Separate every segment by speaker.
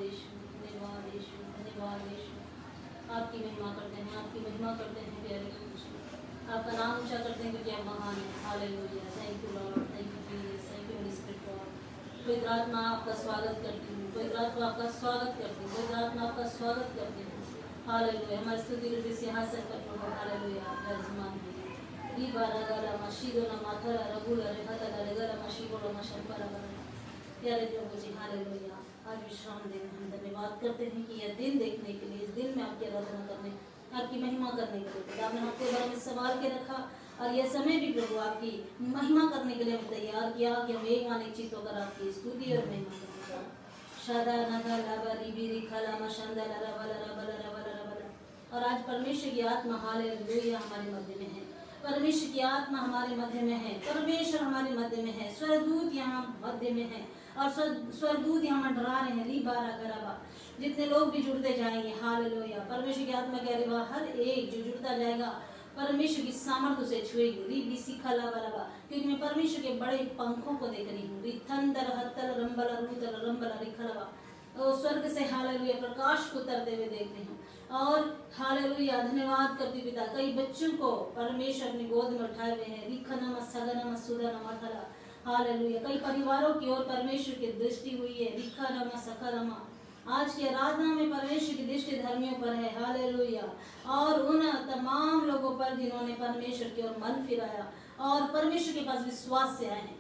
Speaker 1: यीशु, धन्यवाद यीशु, धन्यवाद यीशु। आपकी महिमा करते हैं, आपकी महिमा करते हैं प्यारे यीशु। आपका नाम ऊंचा करते हैं क्योंकि आप महान हैं। Hallelujah, thank you Lord, thank you Jesus, thank you Holi spirit Lord. पवित्र आत्मा आपका स्वागत करती हूँ, पवित्र आत्मा आपका स्वागत करती हूँ, पवित्र आत्मा आपका स्वागत करती हूँ। हालेलुया, हमारी स्तुति हृदय सिंहासन पर प्रभु हालेलुया विराजमान है। रीबारागारा मशीदोना माथरा रघुला रेहता लगरा मशीबोला मशंपरा बना। प्यारे प्रभु जी हालेलुया, आज विश्राम दिन हम धन्यवाद करते हैं कि यह दिन देखने के लिए, इस दिन में आपकी आराधना करने, आपकी महिमा करने के लिए आपने आपके बारे में सवाल के रखा और यह समय भी प्रभु आपकी महिमा करने के लिए हमें तैयार किया कि हम एक मानिक चित्त होकर आपकी स्तुति और महिमा करें। शादा नगा लाबा रिबीरी खाला मशंदा लरा बला रबला रबला रबला। और आज परमेश्वर की आत्मा हालेलुया हमारे मध्य में है, परमेश्वर की आत्मा हमारे मध्य में है, परमेश्वर हमारे मध्य में है, स्वर्गदूत यहाँ मध्य में है और स्वर्गदूत यहाँ मंडरा रहे हैं। रीबारा गराबा, जितने लोग भी जुड़ते जाएंगे हालेलुया, परमेश्वर की आत्मा कह रही है हर एक जो जुड़ता जाएगा परमेश्वर की सामर्थ्य से छुएगी। री सीखा लाबा लाबा, क्योंकि मैं परमेश्वर के बड़े पंखों को देख रही हूँ। रिथंदर हत्तल रंबला रूतल रंबला रिखलवा, और स्वर्ग से हालेलुया प्रकाश को उतरते हुए देख रही हूँ। और हालेलुया धन्यवाद करती पिता, कई बच्चों को परमेश्वर अपनी गोद में उठाए हुए हैं। रिखनम सगनम सुदनम अथला हालेलुया, कई परिवारों की ओर परमेश्वर की दृष्टि हुई है। रिखनम सकलम, आज की आराधना में परमेश्वर की दृष्टि धर्मियों पर है हालेलुया, और उन तमाम लोगों पर जिन्होंने परमेश्वर की ओर मन फिराया और परमेश्वर के पास विश्वास से आए हैं।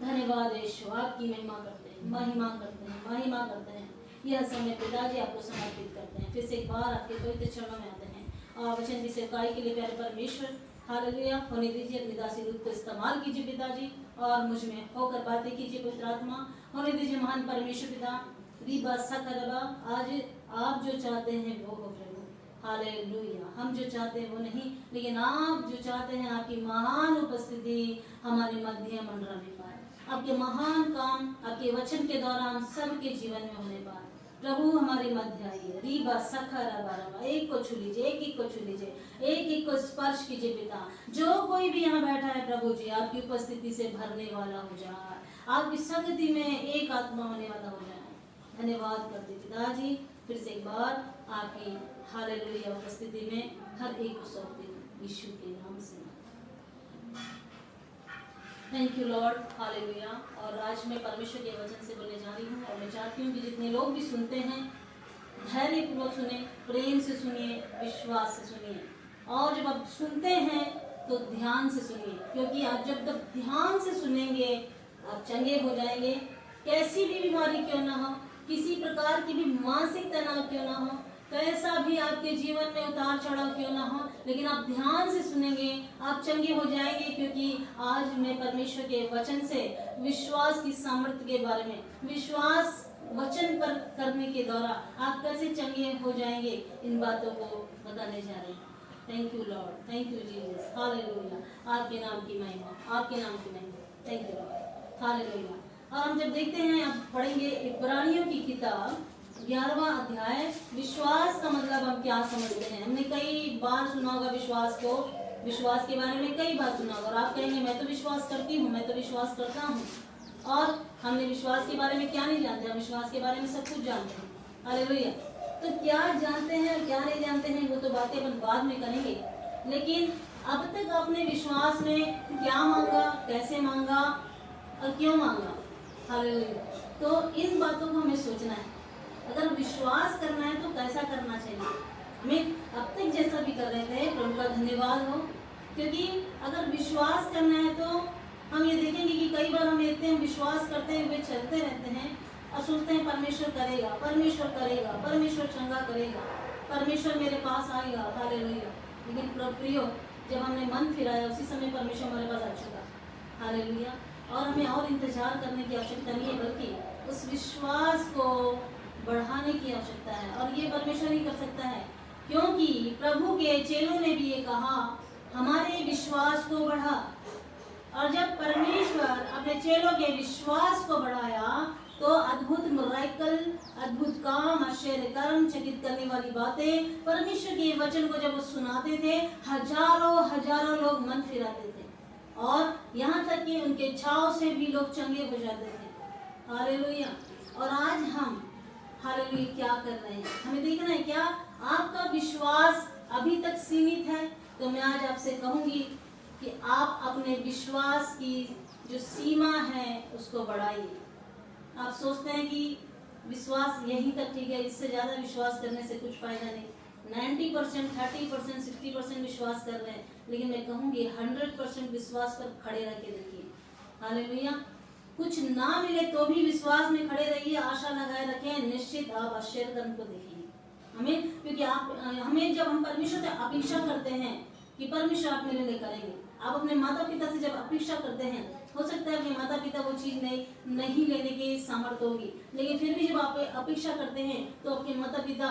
Speaker 1: धन्यवाद यीशु, आपकी महिमा करते हैं, महिमा करते हैं, महिमा करते हैं। यह समय पिताजी आपको समर्पित करते हैं। फिर से एक बार आपके पवित्र चरणों में आते हैं और वचन की सेवकाई के लिए प्यारे परमेश्वर हालेलुया होने दीजिए। अपनी दासी रूप को इस्तेमाल कीजिए पिताजी, और मुझ में होकर बातें कीजिए पवित्र आत्मा। होने दीजिए महान परमेश्वर पिता। रीबा सकरबा, आज आप जो चाहते हैं वो हो प्रभु हालेलुया। हम जो चाहते हैं वो नहीं, लेकिन आप जो चाहते हैं आपकी महान उपस्थिति हमारे मध्य मंडराने पाए, आपके महान काम आपके वचन के दौरान सबके जीवन में होने पाए। प्रभु हमारे मध्य आइए। रीबा सकरबा, एक को छू लीजिए, एक को छू लीजिए, एक को स्पर्श कीजिए पिता। जो कोई भी यहाँ बैठा है प्रभु जी आपकी उपस्थिति से भरने वाला हो जाए, आपकी संगति में एक आत्मा होने वाला हो जाए। धन्यवाद करते पिताजी। फिर से एक बार आपकी हालेलुया उपस्थिति में हर एक को सौंपती हूँ यीशु के नाम से। Thank you Lord hallelujah. और आज मैं परमेश्वर के वचन से बोलने जा रही हूँ और मैं चाहती हूँ कि जितने लोग भी सुनते हैं धैर्यपूर्वक सुने, प्रेम से सुनिए, विश्वास से सुनिए। और जब आप सुनते हैं तो ध्यान से सुनिए, क्योंकि आप जब तक ध्यान से सुनेंगे आप चंगे हो जाएंगे। कैसी भी बीमारी क्यों ना हो, किसी प्रकार की भी मानसिक तनाव क्यों ना हो, कैसा भी आपके जीवन में उतार चढ़ाव क्यों ना हो, लेकिन आप ध्यान से सुनेंगे आप चंगे हो जाएंगे। क्योंकि आज मैं परमेश्वर के वचन से विश्वास की सामर्थ्य के बारे में, विश्वास वचन पर करने के द्वारा आप कैसे चंगे हो जाएंगे, इन बातों को बताने जा रहे हैं। Thank you Lord, thank you Jesus hallelujah. आपके नाम की महिमा, आपके नाम की महिमा। Thank you Lord hallelujah. और हम जब देखते हैं, अब पढ़ेंगे इब्रानियों की किताब 11वां अध्याय। विश्वास का मतलब हम क्या समझते हैं? हमने कई बार सुना होगा विश्वास को, विश्वास के बारे में कई बार सुना होगा। और आप कहेंगे मैं तो विश्वास करती हूँ, मैं तो विश्वास करता हूँ। और हमने विश्वास के बारे में क्या नहीं जानते? हम विश्वास के बारे में सब कुछ जानते हैं हालेलुया। तो क्या जानते हैं और क्या नहीं जानते हैं वो तो बातें अपन बाद में करेंगे, लेकिन अब तक आपने विश्वास में क्या मांगा, कैसे मांगा और क्यों मांगा हालेलुया। तो इन बातों को हमें सोचना है। अगर विश्वास करना है तो कैसा करना चाहिए? हमें अब तक जैसा भी कर रहे थे प्रभु का धन्यवाद हो, क्योंकि अगर विश्वास करना है तो हम ये देखेंगे कि कई बार हम देखते हैं विश्वास करते हुए चलते रहते हैं और सोचते हैं परमेश्वर करेगा, परमेश्वर करेगा, परमेश्वर चंगा करेगा, परमेश्वर मेरे पास आएगा हालेलुया। लेकिन प्रियो, जब हमने मन फिराया उसी समय परमेश्वर हमारे पास आ चुका हालेलुया। और हमें और इंतजार करने की आवश्यकता नहीं है, बल्कि उस विश्वास को बढ़ाने की आवश्यकता है। और ये परमेश्वर ही कर सकता है, क्योंकि प्रभु के चेलों ने भी ये कहा हमारे विश्वास को बढ़ा। और जब परमेश्वर अपने चेलों के विश्वास को बढ़ाया तो अद्भुत मिरेकल, अद्भुत काम, आश्चर्य कर्म, चकित करने वाली बातें परमेश्वर के वचन को जब वो सुनाते थे हजारों हजारों लोग मन फिराते थे, और यहाँ तक कि उनके छाव से भी लोग चंगे हो जाते थे हालेलुया। और आज हम हालेलुया क्या कर रहे हैं, हमें देखना है क्या आपका विश्वास अभी तक सीमित है। तो मैं आज आपसे कहूंगी कि आप अपने विश्वास की जो सीमा है उसको बढ़ाइए। आप सोचते हैं कि विश्वास यहीं तक ठीक है, इससे ज़्यादा विश्वास करने से कुछ फायदा नहीं। 90%, 30%, 60% विश्वास कर रहे हैं, लेकिन मैं कहूँगी 100% विश्वास पर खड़े रह के देखिए। हालेलुया। कुछ ना मिले तो भी विश्वास में खड़े रहिए, आशा लगाए रखें, निश्चित आप आश्चर्य को देखेंगे। हमें क्योंकि हमें जब हम परमेश्वर से अपेक्षा करते हैं कि परमेश्वर आप मेरे लिए करेंगे, आप अपने माता पिता से जब अपेक्षा करते हैं, हो सकता है अपने माता पिता वो चीज नहीं लेने की सामर्थ्य होगी, लेकिन फिर भी जब आप अपेक्षा करते हैं तो आपके माता पिता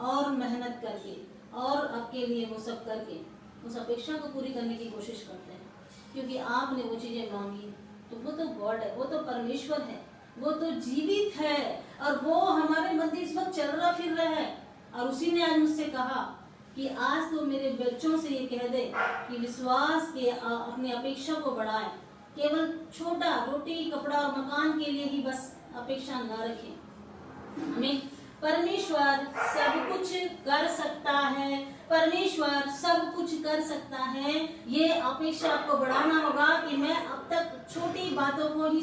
Speaker 1: और मेहनत करके और आपके लिए वो सब करके उस अपेक्षा को पूरी करने की कोशिश करते हैं, क्योंकि आपने वो चीजें मांगी। तो वो तो गॉड है, वो तो परमेश्वर है, वो तो जीवित है और वो हमारे मध्य इस वक्त चल रहा फिर रहा है। और उसी ने आज मुझसे कहा कि आज तो मेरे बच्चों से ये कह दे कि विश्वास के अपनी अपेक्षा को बढ़ाएं, केवल छोटा रोटी कपड़ा और मकान के लिए ही बस अपेक्षा न रखें। हमें परमेश्वर सब कुछ कर सकता है, परमेश्वर सब कुछ कर सकता है। ये अपेक्षा आपको बढ़ाना होगा कि मैं अब तक छोटी बातों को ही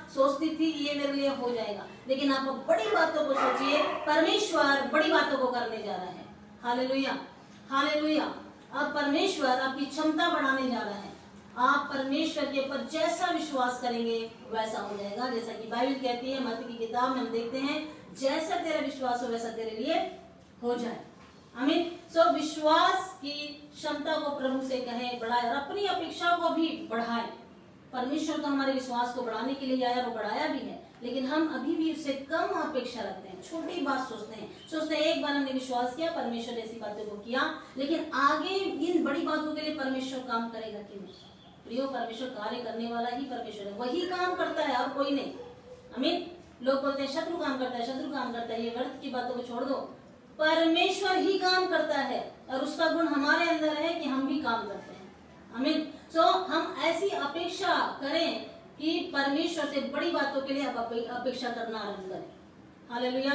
Speaker 1: सोचती थी ये मेरे लिए हो जाएगा, लेकिन आप बड़ी बातों को सोचिए, परमेश्वर बड़ी बातों को करने जा रहा है। Hallelujah, hallelujah. अब परमेश्वर आपकी क्षमता बढ़ाने जा रहा है। आप परमेश्वर के ऊपर जैसा विश्वास करेंगे वैसा हो जाएगा। जैसा कि बाइबल कहती है, मत्ती की किताब में हम देखते हैं, जैसा तेरा विश्वास हो वैसा तेरे लिए हो जाए। आमीन। सो विश्वास की क्षमता को प्रभु से कहें बढ़ाए और अपनी अपेक्षा को भी बढ़ाए। परमेश्वर तो हमारे विश्वास को बढ़ाने के लिए आया, वो बढ़ाया भी है, लेकिन हम अभी भी उससे कम अपेक्षा रखते हैं, छोटी बात सोचते हैं एक बार हमने विश्वास किया, परमेश्वर ने ऐसी बातों को किया, लेकिन आगे इन बड़ी बातों के लिए परमेश्वर काम करेगा कि नहीं? प्रियो, परमेश्वर कार्य करने वाला ही परमेश्वर है, वही काम करता है और कोई नहीं। आमीन। लोग बोलते हैं शत्रु काम करता है, शत्रु काम करता है, ये व्यर्थ की बातों को छोड़ दो। परमेश्वर ही काम करता है और उसका गुण हमारे अंदर है कि हम भी काम करते हैं। आमीन। सो हम ऐसी अपेक्षा करें कि परमेश्वर से बड़ी बातों के लिए आप अपेक्षा करना आरंभ करें। हालेलुया।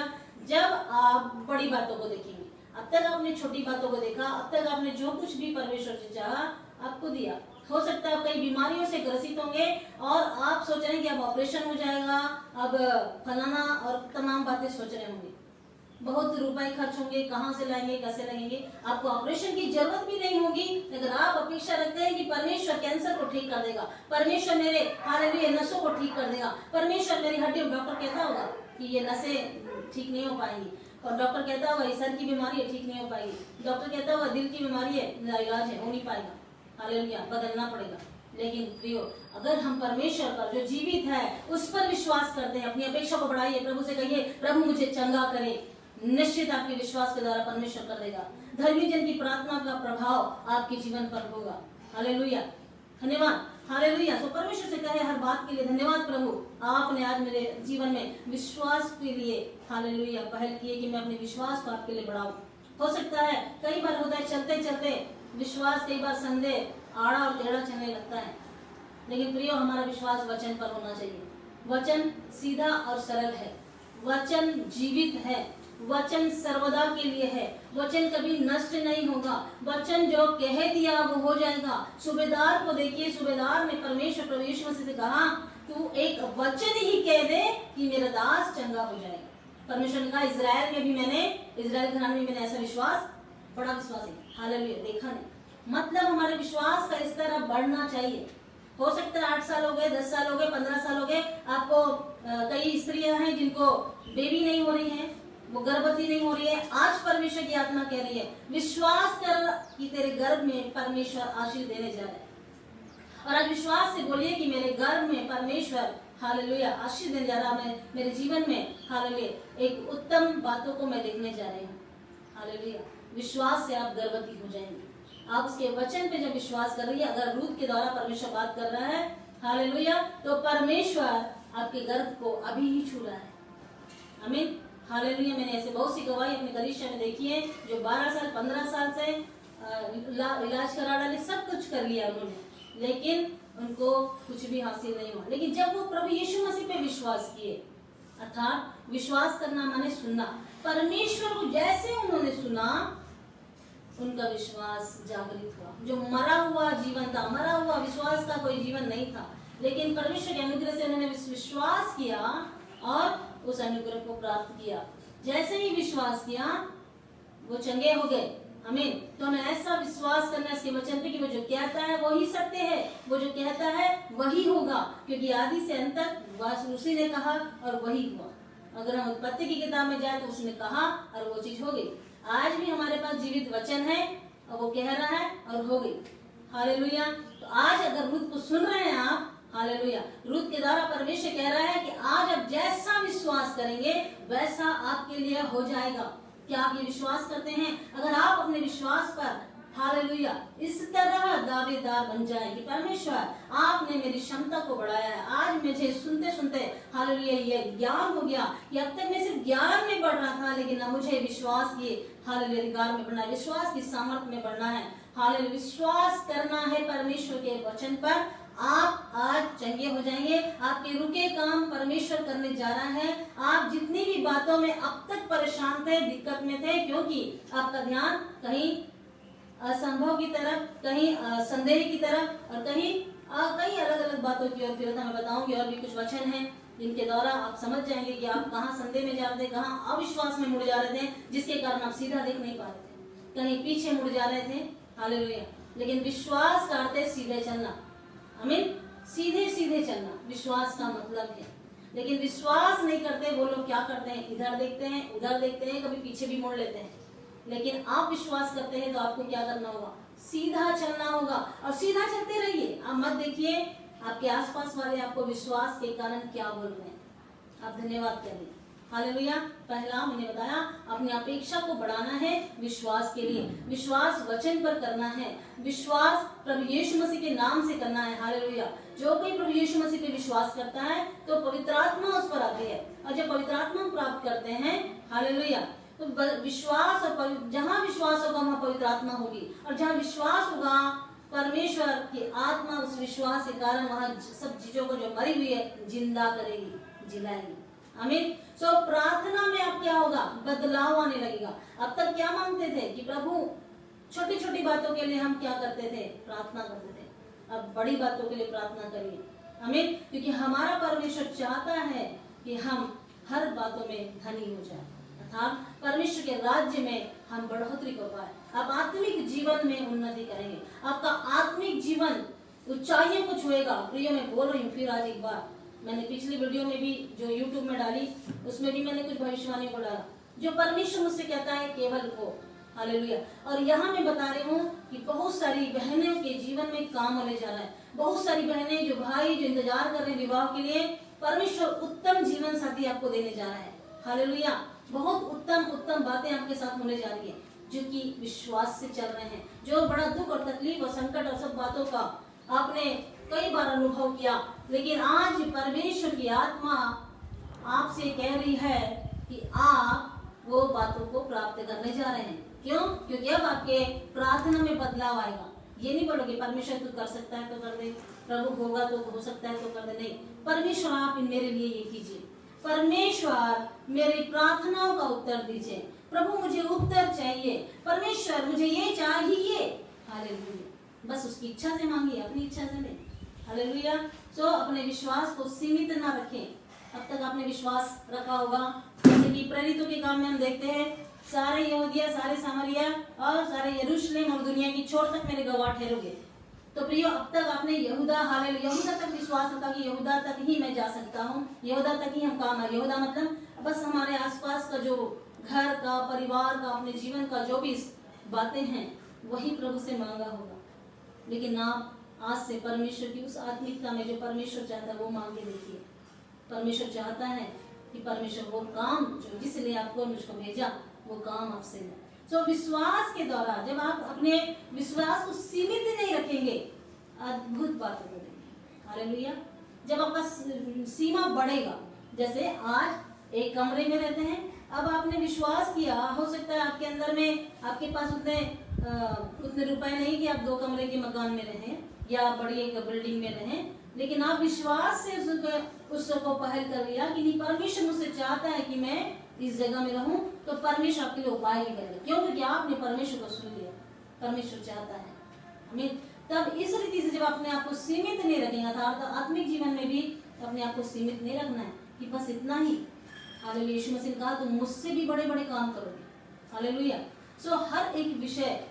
Speaker 1: जब आप बड़ी बातों को देखेंगे, अब तक आपने छोटी बातों को देखा, अब तक आपने जो कुछ भी परमेश्वर से चाहा आपको दिया। हो सकता है आप कई बीमारियों से ग्रसित होंगे और आप सोच रहे हैं कि अब ऑपरेशन हो जाएगा, अब फलाना और तमाम बातें सोच रहे होंगे, बहुत रुपए खर्च होंगे, कहाँ से लाएंगे, कैसे लगेंगे। आपको ऑपरेशन की जरूरत भी नहीं होगी, अगर आप अपेक्षा रखते हैं कि परमेश्वर कैंसर को ठीक कर देगा, परमेश्वर मेरे हालेलुया नसों को ठीक कर देगा, परमेश्वर मेरी हड्डियों, डॉक्टर कहता होगा कि ये नसें ठीक नहीं हो पाएंगी, और डॉक्टर कहता होगा ये सर की बीमारी है, ठीक नहीं हो पाएगी, डॉक्टर कहता होगा दिल की बीमारी है, इलाज है, हो नहीं पाएगा, हालेलुया बदलना पड़ेगा। लेकिन प्रियो, अगर हम परमेश्वर पर जो जीवित है उस पर विश्वास करते हैं, अपनी अपेक्षा को बढ़ाइए, प्रभु से कहिए प्रभु मुझे चंगा करे, निश्चित आपके विश्वास के द्वारा परमेश्वर कर देगा। धर्मी जन की प्रार्थना का प्रभाव आपके जीवन पर होगा। हालेलुया, धन्यवाद, हालेलुया। तो परमेश्वर से कहे हर बात के लिए धन्यवाद प्रभु, आपने आज मेरे जीवन में विश्वास के लिए हालेलुया पहल की है कि मैं अपने विश्वास को आपके लिए बढ़ाऊं। हो सकता है कई बार होता है चलते चलते विश्वास कई बार संदेह आड़ा और टेढ़ा चलने लगता है, लेकिन प्रियो हमारा विश्वास वचन पर होना चाहिए। वचन सीधा और सरल है, वचन जीवित है, वचन सर्वदा के लिए है, वचन कभी नष्ट नहीं होगा, वचन जो कह दिया वो हो जाएगा। सूबेदार को देखिए, सूबेदार ने परमेश्वर प्रभु यीशु मसीह से कहा तू एक वचन ही कह दे कि मेरा दास चंगा हो जाएगा। परमेश्वर ने कहा इजराइल में भी इजराइल घराने में मैंने ऐसा विश्वास, बड़ा विश्वास है, हालेलुया, देखा नहीं। मतलब हमारे विश्वास का स्तर अब बढ़ना चाहिए। हो सकता है 8 साल हो गए, 10 साल हो गए, 15 साल हो गए, आपको कई स्त्रियां हैं जिनको बेबी नहीं हो रही है, वो गर्भवती नहीं हो रही है। आज परमेश्वर की आत्मा कह रही है विश्वास कर कि तेरे गर्भ में परमेश्वर आशीष देने जा रहे हैं, और आज विश्वास से बोलिए कि मेरे गर्भ में परमेश्वर हालेलुया आशीष देने जा रहा है, मेरे जीवन में हालेलुया एक उत्तम बातों को मैं देखने जा रही हूँ। हालेलुया, विश्वास से आप गर्भवती हो जाएंगे। आप उसके वचन पे जब विश्वास कर रही है, अगर रूथ के द्वारा परमेश्वर बात कर रहा है हालेलुया, तो परमेश्वर आपके गर्भ को अभी ही छू रहा है। आमीन, हालेलुया। मैंने ऐसे बहुत सी गवाही अपने कलीसिया में देखी है जो 12 साल 15 साल से इलाज करा डाले, सब कुछ कर लिया उन्होंने, लेकिन उनको कुछ भी हासिल नहीं हुआ। लेकिन जब वो प्रभु यीशु मसीह पे विश्वास किए, अर्थात विश्वास करना माने सुनना। परमेश्वर को जैसे उन्होंने सुना, उनका विश्वास जागृत हुआ। जो मरा हुआ जीवन था, मरा हुआ विश्वास का कोई जीवन नहीं था, लेकिन परमेश्वर के अनुग्रह से उन्होंने विश्वास किया और उस अनुग्रह को प्राप्त किया। जैसे ही विश्वास किया वो चंगे हो गए। आमीन। तो हमें ऐसा विश्वास करना है इसके वचन पे कि वो जो कहता है वही सत्य है, वो जो कहता है वही होगा, क्योंकि आदि से अंत तक उसी ने कहा और वही हुआ। अगर हम उत्पत्ति की किताब में जाए तो उसने कहा और वो चीज हो गई। आज भी हमारे पास जीवित वचन है और वो कह रहा है और हो गई। हालेलुया। तो आज अगर रुत को सुन रहे हैं आप, हालेलुया, रुत के द्वारा परमेश्वर कह रहा है कि आज आप जैसा विश्वास करेंगे वैसा आपके लिए हो जाएगा। क्या आप ये विश्वास करते हैं? अगर आप अपने विश्वास पर, हालेलुया, इस तरह दावेदार बन जाए कि परमेश्वर आपने मेरी क्षमता को बढ़ाया है। आज मुझे सुनते सुनते, हालेलुया, ये ज्ञान हो गया कि अब तक मैं सिर्फ ज्ञान में बढ़ रहा था, लेकिन अब मुझे विश्वास की, हालेलुया, अधिकार में बढ़ना है, विश्वास की सामर्थ्य में बढ़ना है। हालेलुया, विश्वास करना है परमेश्वर के वचन पर। आप आज चंगे हो जाएंगे। आपके रुके काम परमेश्वर करने जा रहा है। आप जितनी भी बातों में अब तक परेशान थे, दिक्कत में थे, क्योंकि आपका ध्यान कहीं असंभव की तरफ, कहीं संदेह की तरफ और कहीं कई अलग अलग बातों की ओर फिर था। मैं बताऊंगी और भी कुछ वचन हैं जिनके द्वारा आप समझ जाएंगे कि आप कहाँ संदेह में जा रहे थे, कहाँ अविश्वास में मुड़ जा रहे थे, जिसके कारण आप सीधा देख नहीं पा रहे थे, कहीं पीछे मुड़ जा रहे थे। हालेलुया। लेकिन विश्वास का अर्थ है सीधे चलना। आमीन। सीधे सीधे चलना विश्वास का मतलब है। लेकिन विश्वास नहीं करते वो लोग क्या करते हैं? इधर देखते हैं, उधर देखते हैं, कभी पीछे भी मोड़ लेते हैं। लेकिन आप विश्वास करते हैं तो आपको क्या करना होगा? सीधा चलना होगा और सीधा चलते रहिए। आप मत देखिए आपके आसपास वाले आपको विश्वास के कारण क्या बोल रहे हैं। आप धन्यवाद करिए। हालेलुया। पहला मैंने बताया अपनी अपेक्षा को बढ़ाना है विश्वास के लिए। विश्वास वचन पर करना है। विश्वास प्रभु यीशु मसीह के नाम से करना है। हालेलुया। जो कोई प्रभु यीशु मसीह पे विश्वास करता है तो पवित्र आत्मा उस पर आती है, और जब पवित्र आत्मा प्राप्त करते हैं, हालेलुया, तो विश्वास और जहाँ विश्वास होगा वहाँ पवित्र आत्मा होगी, और जहाँ विश्वास होगा परमेश्वर की आत्मा उस विश्वास के कारण वहाँ सब चीजों को जो मरी हुई है जिंदा करेगी, जिलाएगी। आमीन। सो प्रार्थना में अब क्या होगा? बदलाव आने लगेगा। अब तक क्या मांगते थे कि प्रभु छोटी छोटी बातों के लिए हम क्या करते थे? प्रार्थना करते थे। अब बड़ी बातों के लिए प्रार्थना करिए। आमीन। क्योंकि हमारा परमेश्वर चाहता है कि हम हर बातों में धनी हो जाए, अर्थात परमेश्वर के राज्य में हम बढ़ोतरी कर पाए। आप आत्मिक जीवन में उन्नति करेंगे, आपका आत्मिक जीवन ऊंचाइयों को छुएगा। प्रिय मैं बोल रही हूँ फिर आज एक बार, मैंने पिछली वीडियो में भी जो YouTube में डाली उसमें भी मैंने कुछ भविष्यवाणी को डाला, जो परमेश्वर मुझसे कहता है केवल वो। हालेलुया। और यहाँ मैं बता रही हूँ कि बहुत सारी बहनों के जीवन में काम होने जा रहा है। बहुत सारी बहनें, जो भाई जो इंतजार कर रहे हैं विवाह के लिए, परमेश्वर उत्तम जीवन साथी आपको देने जा रहा है। हालेलुया। बहुत उत्तम उत्तम बातें आपके साथ होने जा रही है, जो कि विश्वास से चल रहे हैं। जो बड़ा दुख और तकलीफ और संकट और सब बातों का आपने कई बार अनुभव किया, लेकिन आज परमेश्वर की आत्मा आपसे कह रही है कि आप वो बातों को प्राप्त करने जा रहे हैं। क्यों? क्योंकि अब आपके प्रार्थना में बदलाव आएगा। ये नहीं बोलोगे परमेश्वर तू कर सकता है तो कर दे, प्रभु होगा तो हो सकता है तो कर दे। नहीं, परमेश्वर आप मेरे लिए ये कीजिए, परमेश्वर मेरी प्रार्थनाओं का उत्तर दीजिए, प्रभु मुझे उत्तर चाहिए, परमेश्वर मुझे ये चाहिए। हालेलुया। बस उसकी इच्छा से मांगिए, अपनी इच्छा से नहीं। हालेलुया। सो अपने विश्वास को सीमित ना रखें। अब तक आपने विश्वास रखा होगा, जैसे कि प्रेरितों के काम में हम देखते हैं, सारे यहूदिया, सारे सामरिया और सारे यरूशलेम और दुनिया की छोर तक मेरे गवाह ठहरोगे। तो प्रियो, अब तक आपने यहूदा, हालेलुया, यहूदा तक विश्वास होता कि यहूदा तक ही मैं जा सकता हूँ, यहूदा तक ही हम काम है। यहूदा मतलब बस हमारे आसपास का जो घर का, परिवार का, अपने जीवन का जो भी बातें हैं वही प्रभु से मांगा होगा। लेकिन आप आज से परमेश्वर की उस आत्मिकता में जो परमेश्वर चाहता है वो मांग के देखिए। परमेश्वर चाहता है कि परमेश्वर वो काम जो जिसलिए आपको मुझको भेजा वो काम आपसे है। तो विश्वास के द्वारा जब आप अपने विश्वास को सीमित नहीं रखेंगे, अद्भुत बातें करेंगे। हालेलुया। जब आपका सीमा बढ़ेगा, जैसे आज एक कमरे में रहते हैं, अब आपने विश्वास किया, हो सकता है आपके अंदर में आपके पास उतने रुपए नहीं कि आप 2 कमरे के मकान में रहें या बड़ी एक बिल्डिंग में रहें, लेकिन आप विश्वास से उसको पहल कर लिया कि नहीं, परमेश्वर मुझसे चाहता है कि मैं इस जगह में रहूं, तो परमेश्वर आपके लिए उपाय भी करेगा। क्यों? क्योंकि आपने परमेश्वर को सुन लिया, परमेश्वर चाहता है। आमीन। तब इस रीति से जब अपने आप को सीमित नहीं रखेंगे, अर्थात आत्मिक जीवन में भी अपने आप को सीमित नहीं रखना है कि बस इतना ही। हालेलुया। यीशु मसीह ने कहा तुम मुझसे भी बड़े बड़े काम करोगे। हालेलुया। सो हर एक विषय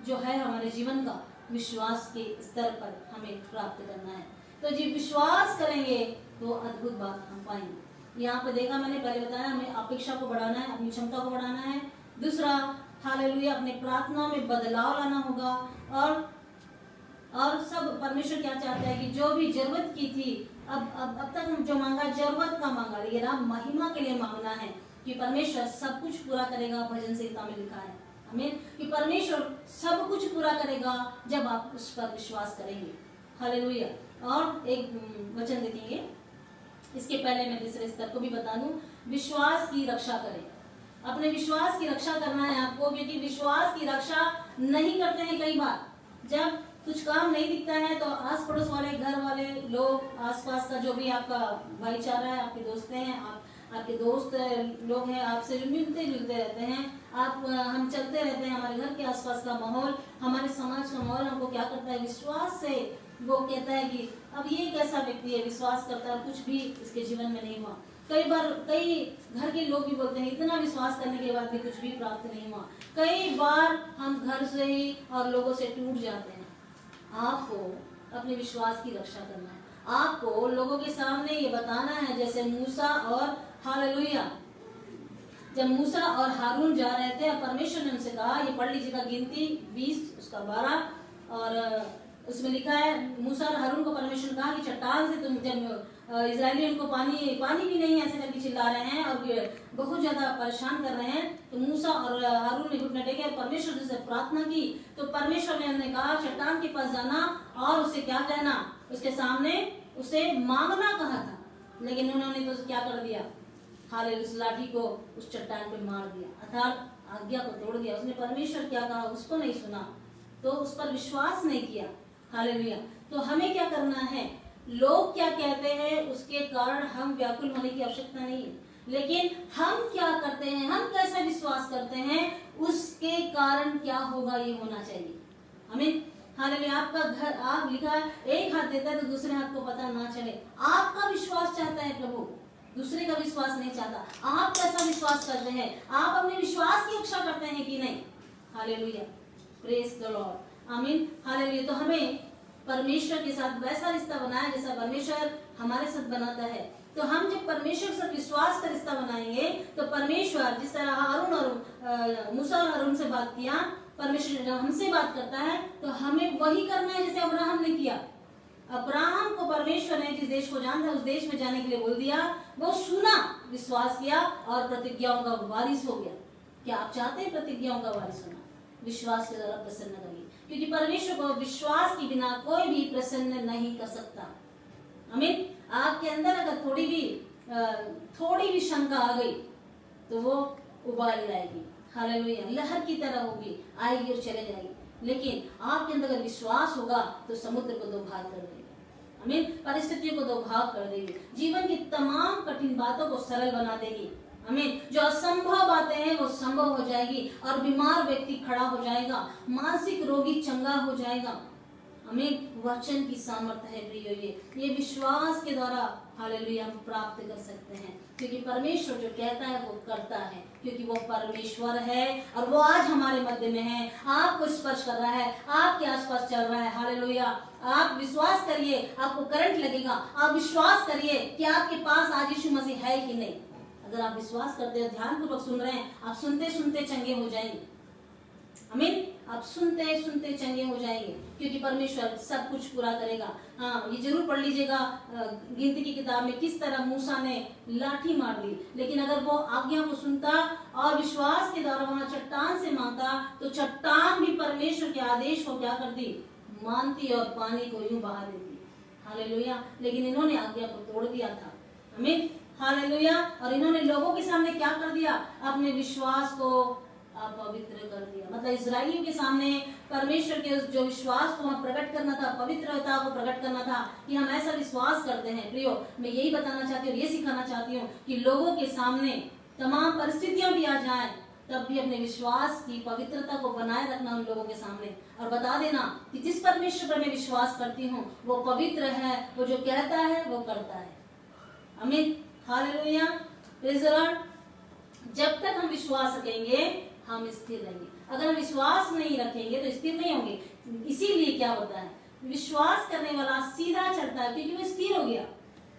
Speaker 1: जो है हमारे जीवन का, विश्वास के स्तर पर हमें प्राप्त करना है। तो जी विश्वास करेंगे तो अद्भुत बात हम पाएंगे। यहाँ पे देखा मैंने, पहले बताया हमें अपेक्षा को बढ़ाना है, अपनी क्षमता को बढ़ाना है। दूसरा, हालेलुया, अपने प्रार्थना में बदलाव लाना होगा। और सब परमेश्वर क्या चाहता है कि जो भी जरूरत की थी, अब तक हम जो मांगा जरूरत का मांगा, लेकिन अब महिमा के लिए मांगना है कि परमेश्वर सब कुछ पूरा करेगा। भजन संहिता में लिखा है आमीन, कि परमेश्वर सब कुछ पूरा करेगा जब आप उस पर विश्वास करेंगे। हालेलुया। और एक वचन देखेंगे, इसके पहले मैं दूसरे स्तर को भी बता दूं, विश्वास की रक्षा करें। अपने विश्वास की रक्षा करना है आपको, क्योंकि विश्वास की रक्षा नहीं करते हैं कई बार। जब कुछ काम नहीं दिखता है तो आस पड़ोस वाले, घर वाले लोग, आसपास का जो भी आपका भाईचारा है, आपके दोस्त हैं, आपके दोस्त लोग हैं, आपसे जो मिलते जुलते रहते हैं, हम चलते रहते हैं, हमारे घर के आसपास का माहौल, हमारे समाज का माहौल हमको क्या करता है, विश्वास से वो कहता है कि अब ये कैसा व्यक्ति है, विश्वास करता है, कुछ भी इसके जीवन में नहीं हुआ। कई बार कई घर के लोग भी बोलते हैं इतना विश्वास करने के बाद भी कुछ भी प्राप्त नहीं हुआ। कई बार हम घर से ही और लोगों से टूट जाते हैं। आपको अपने विश्वास की रक्षा करना है। आपको लोगों के सामने ये बताना है, जैसे मूसा और हालेलुया, जब मूसा और हारून जा रहे थे, परमेश्वर ने उनसे कहा, ये पढ़ लीजिएगा गिनती 20 उसका 12, और उसमें लिखा है मूसा और हारून को परमेश्वर ने कहा कि चट्टान से तुम, जब इजरायली उनको पानी भी नहीं ऐसे करके चिल्ला रहे हैं और बहुत ज्यादा परेशान कर रहे हैं, तो मूसा और हारून ने घुटने टेके और परमेश्वर से प्रार्थना की। तो परमेश्वर ने उन्हें कहा चट्टान के पास जाना और उसे क्या कहना, उसके सामने उसे मांगना कहा था, लेकिन उन्होंने तो क्या कर दिया, हाले उस लाठी को उस चट्टान पे मार दिया, अर्थात आज्ञा को तोड़ दिया। उसने परमेश्वर क्या कहा उसको नहीं सुना, तो उस पर विश्वास नहीं किया। हालेलुया। तो हमें क्या करना है, लोग क्या कहते हैं उसके कारण हम व्याकुल होने की आवश्यकता नहीं है, लेकिन हम क्या करते हैं, हम कैसा विश्वास करते हैं, उसके कारण क्या होगा ये होना चाहिए। हमें हालेलुया। आपका घर, आप लिखा है एक हाथ देता है तो दूसरे हाथ को पता ना चले। आपका विश्वास चाहता है प्रभु, दूसरे का विश्वास नहीं चाहता। आप कैसा विश्वास करते हैं, आप अपने विश्वास की रक्षा करते हैं कि नहीं। हालेलुया, प्रेज द लॉर्ड, आमीन। हालेलुया। तो हमें परमेश्वर के साथ वैसा रिश्ता बनाए जैसा परमेश्वर हमारे साथ बनाता है। तो हम जब परमेश्वर के साथ विश्वास का रिश्ता बनाएंगे तो परमेश्वर, जिस तरह हारून और मूसा और हारून से बात किया, परमेश्वर जब हमसे बात करता है तो हमें वही करना है जैसे अब्राहम ने किया। अब्राहम को परमेश्वर ने जिस देश को जानता है उस देश में जाने के लिए बोल दिया, वो सुना, विश्वास किया और प्रतिज्ञाओं का वारिस हो गया। क्या आप चाहते हैं प्रतिज्ञाओं का वारिस होना? विश्वास के द्वारा प्रसन्न करिए, क्योंकि परमेश्वर को विश्वास के बिना कोई भी प्रसन्न नहीं कर सकता। आमीन। आपके अंदर अगर थोड़ी भी शंका आ गई तो वो उबाल जाएगी। हालेलुया। लहर की तरह होगी, आएगी और चले जाएगी। लेकिन आपके अंदर अगर विश्वास होगा तो समुद्र को 2 भाग कर देगी। आमीन। परिस्थितियों को 2 भाग कर देगी, जीवन की तमाम कठिन बातों को सरल बना देगी। आमीन। जो असंभव बातें हैं वो संभव हो जाएगी और बीमार व्यक्ति खड़ा हो जाएगा, मानसिक रोगी चंगा हो जाएगा। आमीन। वचन की सामर्थ्य है प्रियो, ये विश्वास के द्वारा हालेलुया हम प्राप्त कर सकते हैं, क्योंकि परमेश्वर जो कहता है वो करता है, क्योंकि वो परमेश्वर है और वो आज हमारे मध्य में है, आपको स्पर्श कर रहा है, आपके आसपास चल रहा है। हालेलुया। आप विश्वास करिए, आपको करंट लगेगा। आप विश्वास करिए कि आपके पास आज यीशु मसीह है कि नहीं। अगर आप विश्वास करते हो, ध्यान पूर्वक सुन रहे हैं, आप सुनते सुनते चंगे हो जाएंगे। आमीन। आप सुनते सुनते चंगे हो जाएंगे, क्योंकि परमेश्वर सब कुछ पूरा करेगा। हाँ, ये जरूर पढ़ लीजिएगा गिनती की किताब में किस तरह मूसा ने लाठी मार दी, लेकिन अगर वो आज्ञा को सुनता और विश्वास के द्वारा वहां चट्टान से मांगता तो चट्टान भी परमेश्वर के आदेश को क्या कर दी, मानती और पानी को यूं बहा देती। हालेलुया। लेकिन इन्होंने आज्ञा को तोड़ दिया था। आमीन। हालेलुया। और इन्होंने लोगों के सामने क्या कर दिया, अपने विश्वास को आप पवित्र कर दिया। मतलब इजराइलियों के सामने परमेश्वर के उस जो विश्वास को हम प्रकट करना था, पवित्रता को प्रकट करना था कि हम ऐसा विश्वास करते हैं। प्रियो, मैं यही बताना चाहती हूँ, ये सिखाना चाहती हूँ कि लोगों के सामने तमाम परिस्थितियां भी आ जाए, तब भी अपने विश्वास की पवित्रता को बनाए रखना उन लोगों के सामने, और बता देना कि जिस परमेश्वर पर मैं विश्वास करती हूँ वो पवित्र है, वो जो कहता है वो करता है। आमीन, हालेलुया, प्रेज़ द लॉर्ड। जब तक हम विश्वास रखेंगे हम स्थिर रहेंगे। अगर हम विश्वास नहीं रखेंगे तो स्थिर नहीं होंगे। इसीलिए क्या होता है, विश्वास करने वाला सीधा चलता है क्योंकि वो स्थिर हो गया।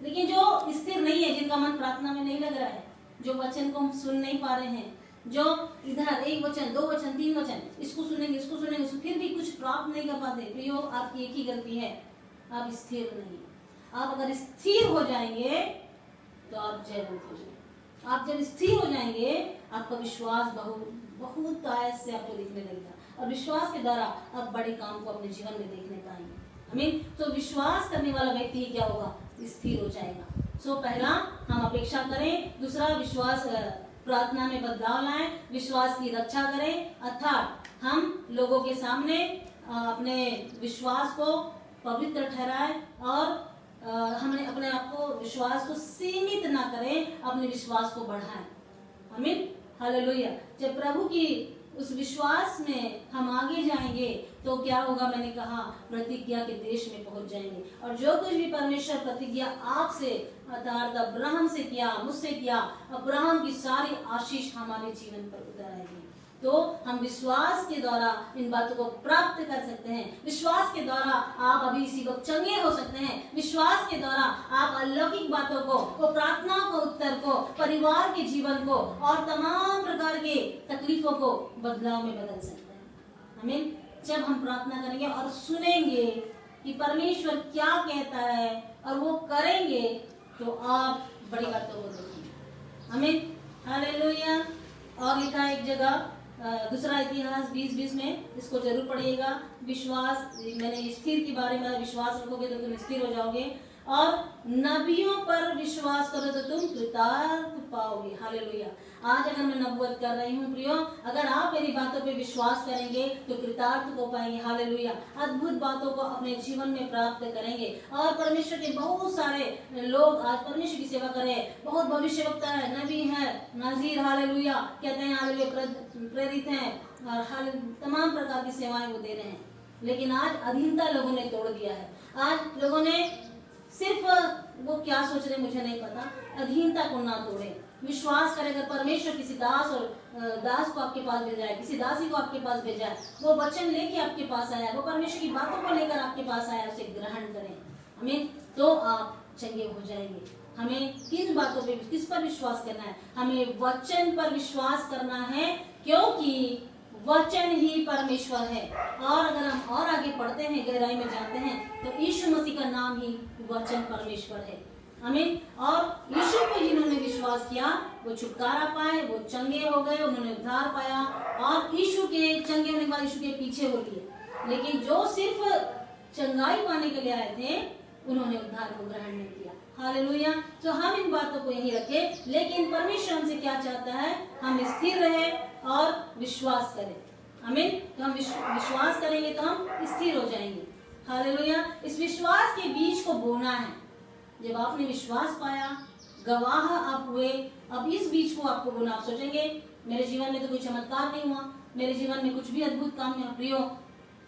Speaker 1: लेकिन जो स्थिर नहीं है, जिनका मन प्रार्थना में नहीं लग रहा है, जो वचन को हम सुन नहीं पा रहे हैं, जो इधर एक वचन, दो वचन, तीन वचन, इसको सुनेंगे, इसको सुनेंगे, फिर भी कुछ प्राप्त नहीं कर पाते, प्रियो आपकी एक ही गलती है, आप स्थिर नहीं। आप अगर स्थिर हो जाएंगे तो आप जयवंत हो जाएंगे। आप जब स्थिर हो जाएंगे आपका विश्वास बहुत आयत से आपको दिखने लगेगा, और विश्वास के द्वारा आप बड़े काम को अपने जीवन में देखने पाएंगे। आमीन। तो विश्वास करने वाला व्यक्ति ही क्या होगा, स्थिर हो जाएगा। सो पहला हम अपेक्षा करें, दूसरा विश्वास प्रार्थना में बदलाव लाएं, विश्वास की रक्षा करें, अर्थात हम लोगों के सामने अपने विश्वास को पवित्र ठहराएं, और हमें अपने आप को विश्वास को सीमित ना करें, अपने विश्वास को बढ़ाएं। आमीन, हालेलुया। जब प्रभु की उस विश्वास में हम आगे जाएंगे तो क्या होगा, मैंने कहा प्रतिज्ञा के देश में पहुंच जाएंगे, और जो कुछ भी परमेश्वर प्रतिज्ञा आपसे अर्थात अब्राहम से किया, मुझसे किया, अब्राहम की सारी आशीष हमारे जीवन पर उतर आएगी। तो हम विश्वास के द्वारा इन बातों को प्राप्त कर सकते हैं। विश्वास के द्वारा आप अभी इसी वक्त चंगे हो सकते हैं। विश्वास के द्वारा आप अलौकिक बातों को प्रार्थना को, उत्तर को, परिवार के जीवन को और तमाम प्रकार के तकलीफों को बदलाव में बदल सकते हैं। आमीन। जब हम प्रार्थना करेंगे और सुनेंगे कि परमेश्वर क्या कहता है और वो करेंगे, तो आप बड़ी बातों को देखेंगे। आमीन, हालेलुया। और लिखा है एक जगह, दूसरा इतिहास 20:20 में, इसको जरूर पढ़िएगा। विश्वास, मैंने स्थिर के बारे में, विश्वास रखोगे तो तुम स्थिर हो जाओगे, और नबियों पर विश्वास करो तो तुम कृतार्थ पाओगे। हालेलुया। आज अगर मैं नबूवत कर रही हूँ प्रियो, अगर आप मेरी बातों पे विश्वास करेंगे तो कृतार्थ को पाएंगे। हालेलुया। अद्भुत बातों को अपने जीवन में प्राप्त करेंगे, और परमेश्वर के बहुत सारे लोग आज परमेश्वर की सेवा कर रहे हैं। बहुत भविष्यवक्ता है, नबी है, नाजीर, हालेलुया कहते हैं, हालेलुया प्रेरित हैं, और तमाम प्रकार की सेवाएं वो दे रहे हैं। लेकिन आज अधीनता लोगों ने तोड़ दिया है। आज लोगों ने सिर्फ, वो क्या सोच रहे मुझे नहीं पता, अधीनता को ना तोड़े। विश्वास करें, अगर परमेश्वर किसी दास और दास को आपके पास भेजा है, किसी दासी को आपके पास भेजा है, वो वचन लेके आपके पास आया है, वो परमेश्वर की बातों को लेकर आपके पास आया है, उसे ग्रहण करें। आमीन। तो आप चंगे हो जाएंगे। हमें किन बातों पे, किस पर विश्वास करना है, हमें वचन पर विश्वास करना है, क्योंकि वचन ही परमेश्वर है। और अगर हम और आगे पढ़ते हैं, गहराई में जाते हैं, तो यीशु मसीह का नाम ही वचन परमेश्वर है। आमीन। और यीशु पे जिन्होंने विश्वास किया वो छुटकारा पाए, वो चंगे हो गए, उन्होंने उद्धार पाया, और यीशु के चंगे होने के बाद यीशु के पीछे हो लिए। लेकिन जो सिर्फ चंगाई पाने के लिए आए थे, उन्होंने उद्धार को ग्रहण नहीं किया। हालेलुया। तो हम इन बातों को यही रखें, लेकिन परमेश्वर हमसे क्या चाहता है, हम स्थिर रहे और विश्वास करें। आमीन। तो हम विश्वास करेंगे तो हम स्थिर हो जाएंगे। हालेलुया। इस विश्वास के बीज को बोना है। जब आपने विश्वास पाया, गवाह आप हुए, अब इस बीज को आपको बोना। आप सोचेंगे मेरे जीवन में तो कोई चमत्कार नहीं हुआ, मेरे जीवन में कुछ भी अद्भुत काम नहीं हुआ। प्रियो,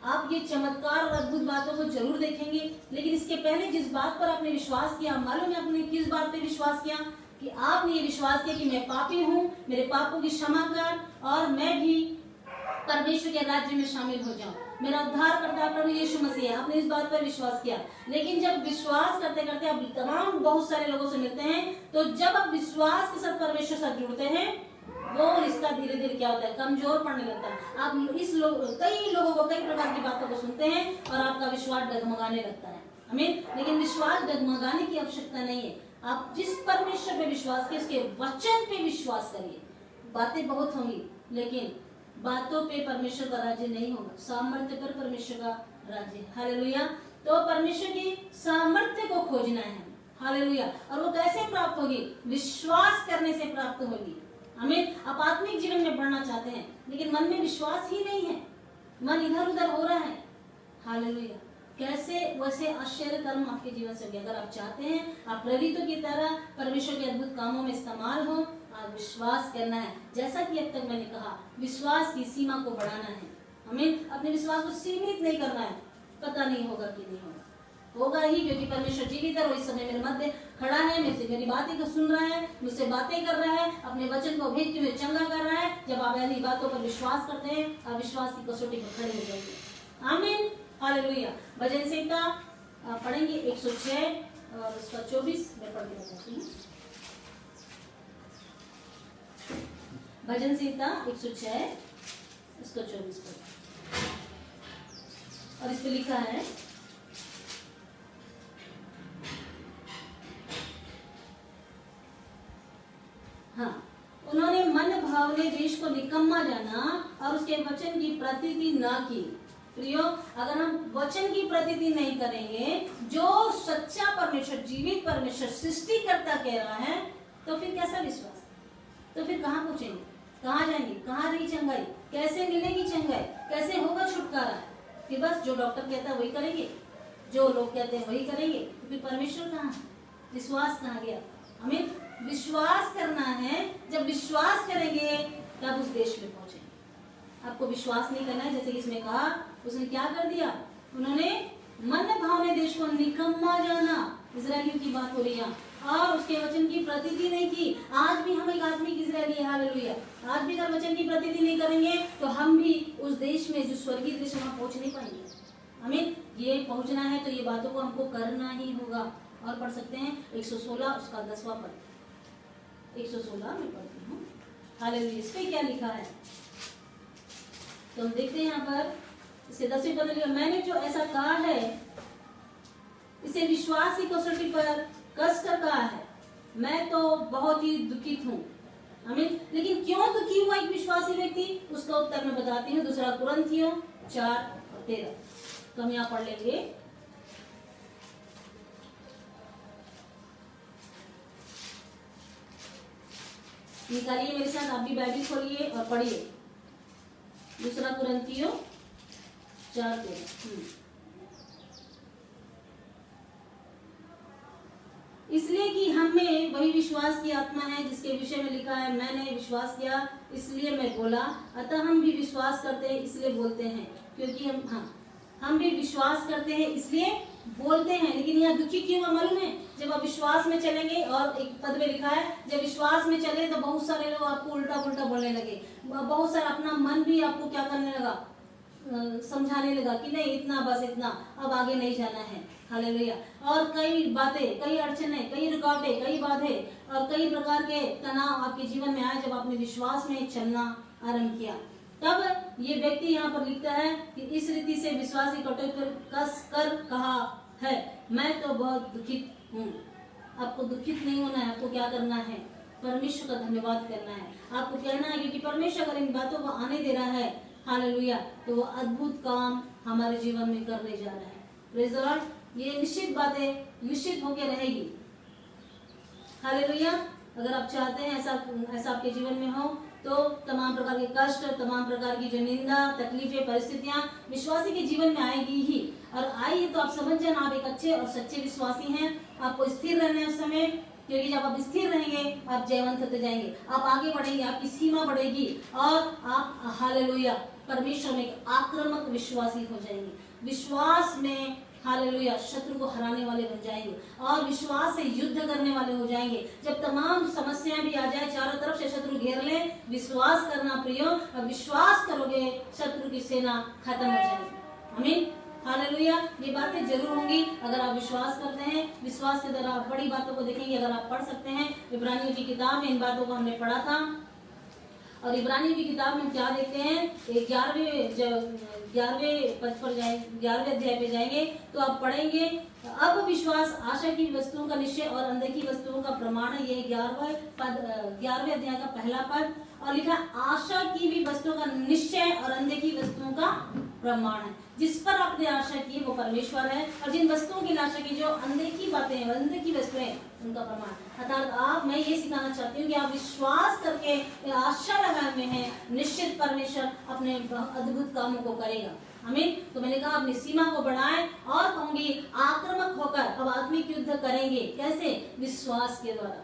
Speaker 1: आप ये चमत्कार और अद्भुत बातों को जरूर देखेंगे, लेकिन इसके पहले जिस बात पर आपने विश्वास किया, मालूम है आपने किस बात पे विश्वास किया, कि आपने ये विश्वास किया कि मैं पापी हूँ, मेरे पापों की क्षमा कर, और मैं भी परमेश्वर के राज्य में शामिल हो जाऊं। मेरा उद्धार करता प्रभु यीशु मसीह है। आपने इस बात पर विश्वास किया। लेकिन जब विश्वास करते करते आप तमाम बहुत सारे लोगों से मिलते हैं, तो जब आप विश्वास के साथ परमेश्वर साथ जुड़ते हैं, वो रिश्ता धीरे धीरे क्या होता है, कमजोर पड़ने लगता है। आप कई लोगों को कई प्रकार की बातों को सुनते हैं और आपका विश्वास डगमगाने लगता है। आमीन। लेकिन विश्वास डगमगाने की आवश्यकता नहीं है। आप जिस परमेश्वर पे विश्वास किए, उसके वचन पे विश्वास करिए। बातें बहुत होंगी, लेकिन बातों पे परमेश्वर का राज्य नहीं होगा, सामर्थ्य पर परमेश्वर का राज्य। हालेलुया। तो परमेश्वर की सामर्थ्य को खोजना है। हालेलुया। और वो कैसे प्राप्त होगी, विश्वास करने से प्राप्त होगी। आमीन। आप आत्मिक जीवन में बढ़ना चाहते हैं लेकिन मन में विश्वास ही नहीं है, मन इधर उधर हो रहा है। हालेलुया। कैसे वैसे आश्चर्य कर्म आपके जीवन से होंगे। अगर आप चाहते हैं आप प्रेरितों की तरह परमेश्वर के अद्भुत कामों में इस्तेमाल हो, आप विश्वास करना है। जैसा कि अब तक मैंने कहा, विश्वास की सीमा को बढ़ाना है। हमें अपने विश्वास को सीमित नहीं करना है। पता नहीं होगा कि नहीं होगा, होगा ही, क्योंकि परमेश्वर जीवित है और इस समय मेरे मध्य खड़ा है, मेरी बातें को सुन रहा है, मुझसे बातें कर रहा है, अपने वचन को भेज के मुझे चंगा कर रहा है। जब आप ऐसी बातों पर विश्वास करते हैं, आप विश्वास की कसौटी पर खड़े हो जाएंगे। आमीन, हालेलुया। भजन संहिता पढ़ेंगे 106 और उसका 24 मैं पढ़ के बताती हूँ। भजन संहिता 106 उसका 24 पढ़, और इस पे लिखा है, हाँ, उन्होंने मन भावने देश को निकम्मा जाना और उसके वचन की प्रतीति न की। प्रियो, अगर हम वचन की प्रतीति नहीं करेंगे, जो सच्चा परमेश्वर, जीवित परमेश्वर, सृष्टिकर्ता कह रहा है, तो फिर कैसा विश्वास? तो फिर कहाँ पहुंचेंगे, कहाँ जाएंगे, कहाँ रही चंगाई, कैसे मिलेगी चंगाई, कैसे होगा छुटकारा? फिर बस जो डॉक्टर कहता है वही करेंगे, जो लोग कहते हैं वही करेंगे, तो फिर परमेश्वर कहाँ है? विश्वास कहाँ गया? हमें विश्वास करना है। जब विश्वास करेंगे तब उस देश में पहुंचेंगे। आपको विश्वास नहीं करना है, जैसे कि इसमें कहा, उसने क्या कर दिया? उन्होंने मन भावने देश को निकम्मा जाना, इजरायलियों की बात हो रही है, और उसके वचन की प्रतीति नहीं की। आज भी हम एक आत्मिक इजरायली है, हालेलुया। आज भी अगर वचन की प्रतीति नहीं करेंगे तो हम भी उस देश में, जो स्वर्गीय देश, वहां पहुंच नहीं पाएंगे। आमीन। ये पहुंचना है तो ये बातों को हमको करना ही होगा। और पढ़ सकते हैं 116 उसका 10वां पद, 116 में पढ़ती हूँ, हालेलुया। इस पे क्या लिखा है तो हम देखते हैं यहाँ पर, इसके 10वें पद लिखा, मैंने जो ऐसा कहा है इसे विश्वास की कसौटी पर कस कर कहा है, मैं तो बहुत ही दुखित हूँ। आमीन। लेकिन क्यों दुखी हुआ एक विश्वासी व्यक्ति, उसका उत्तर मैं बताती हूँ। 2 कुरिन्थियों 4 और 13, तो हम यहाँ पढ़ लेंगे। निकालिए मेरे साथ, आप भी बाइबल खोलिए और पढ़िए। 2 कुरिन्थियों 4:13। इसलिए कि हमें वही विश्वास की आत्मा है जिसके विषय में लिखा है, मैंने विश्वास किया इसलिए मैं बोला, अतः हम भी विश्वास करते हैं इसलिए बोलते हैं, क्योंकि हम भी विश्वास करते हैं इसलिए बोलते हैं। लेकिन यहाँ दुखी क्यों है मालूम है? जब आप विश्वास में चलेंगे, और एक पद में लिखा है, जब विश्वास में चले तो बहुत सारे लोग आपको उल्टा पुल्टा बोलने लगे, बहुत सारा अपना मन भी आपको क्या करने लगा, समझाने लगा कि नहीं, इतना बस इतना, अब आगे नहीं जाना है। हालेलुया। और कई बातें, कई अड़चने, कई रुकावटें, कई बाधे और कई प्रकार के तनाव आपके जीवन में आए जब आपने विश्वास में चलना आरंभ किया। तब ये व्यक्ति यहाँ पर लिखता है कि इस रीति से विश्वास की कटोरी पर कस कर कहा है, मैं तो बहुत दुखित हूँ। आपको दुखित नहीं होना है, आपको क्या करना है? परमेश्वर का धन्यवाद करना है। आपको कहना है क्योंकि परमेश्वर अगर इन बातों को आने दे रहा है, हालेलुया, तो वो अद्भुत काम हमारे जीवन में करने जा रहा है। Praise the Lord. ये निश्चित बातें निश्चित होकर रहेगी। हालेलुया। अगर आप चाहते हैं ऐसा आपके जीवन में हो, तो तमाम प्रकार के कष्ट, तमाम प्रकार की जो निंदा, तकलीफें, परिस्थितियां विश्वासी के जीवन में आएगी ही, और आई है तो आप समझ जाना आप एक अच्छे और सच्चे विश्वासी हैं। आपको स्थिर रहना है उस समय, क्योंकि जब आप स्थिर रहेंगे आप जयवंत होते जाएंगे, आप आगे बढ़ेंगे, आपकी सीमा बढ़ेगी और आप हालेलुया परमेश्वर में एक आक्रामक विश्वासी हो जाएंगे। विश्वास में हालेलुया शत्रु को हराने वाले बन जाएंगे और विश्वास से युद्ध करने वाले हो जाएंगे। जब तमाम समस्याएं भी आ जाए, चारों तरफ से शत्रु घेर ले, विश्वास करना प्रियो, और विश्वास करोगे शत्रु की सेना खत्म हो जाएगी। आमीन, हालेलुया। ये बातें जरूर होंगी अगर आप विश्वास करते हैं। विश्वास के द्वारा आप बड़ी बातों को देखेंगे। अगर आप पढ़ सकते हैं इब्रानियों की किताब में, इन बातों को हमने पढ़ा था, और इब्रानियों की किताब में क्या देखते हैं, 11वें पद पर जाए, 11वें अध्याय पे जाएंगे तो आप पढ़ेंगे, अब विश्वास आशा की वस्तुओं का निश्चय और अनदेखी वस्तुओं का प्रमाण है। ये 11वें अध्याय का पहला पद, और लिखा आशा की भी वस्तुओं का निश्चय और अनदेखी वस्तुओं का प्रमाण है। जिस पर आपने आशा की वो परमेश्वर है, और जिन वस्तुओं की आशा की, जो अनदेखी बातें हैं, अनदेखी वस्तुएं, उनका प्रमाण। अर्थात मैं ये सिखाना चाहती हूँ कि आप विश्वास करके आशा लगाए हुए हैं, निश्चित परमेश्वर अपने अद्भुत कामों को करेगा। आमीन। तो मैंने कहा अपनी सीमा को बढ़ाएं और कहूंगी आक्रामक होकर अब आत्मिक युद्ध करेंगे। कैसे? विश्वास के द्वारा।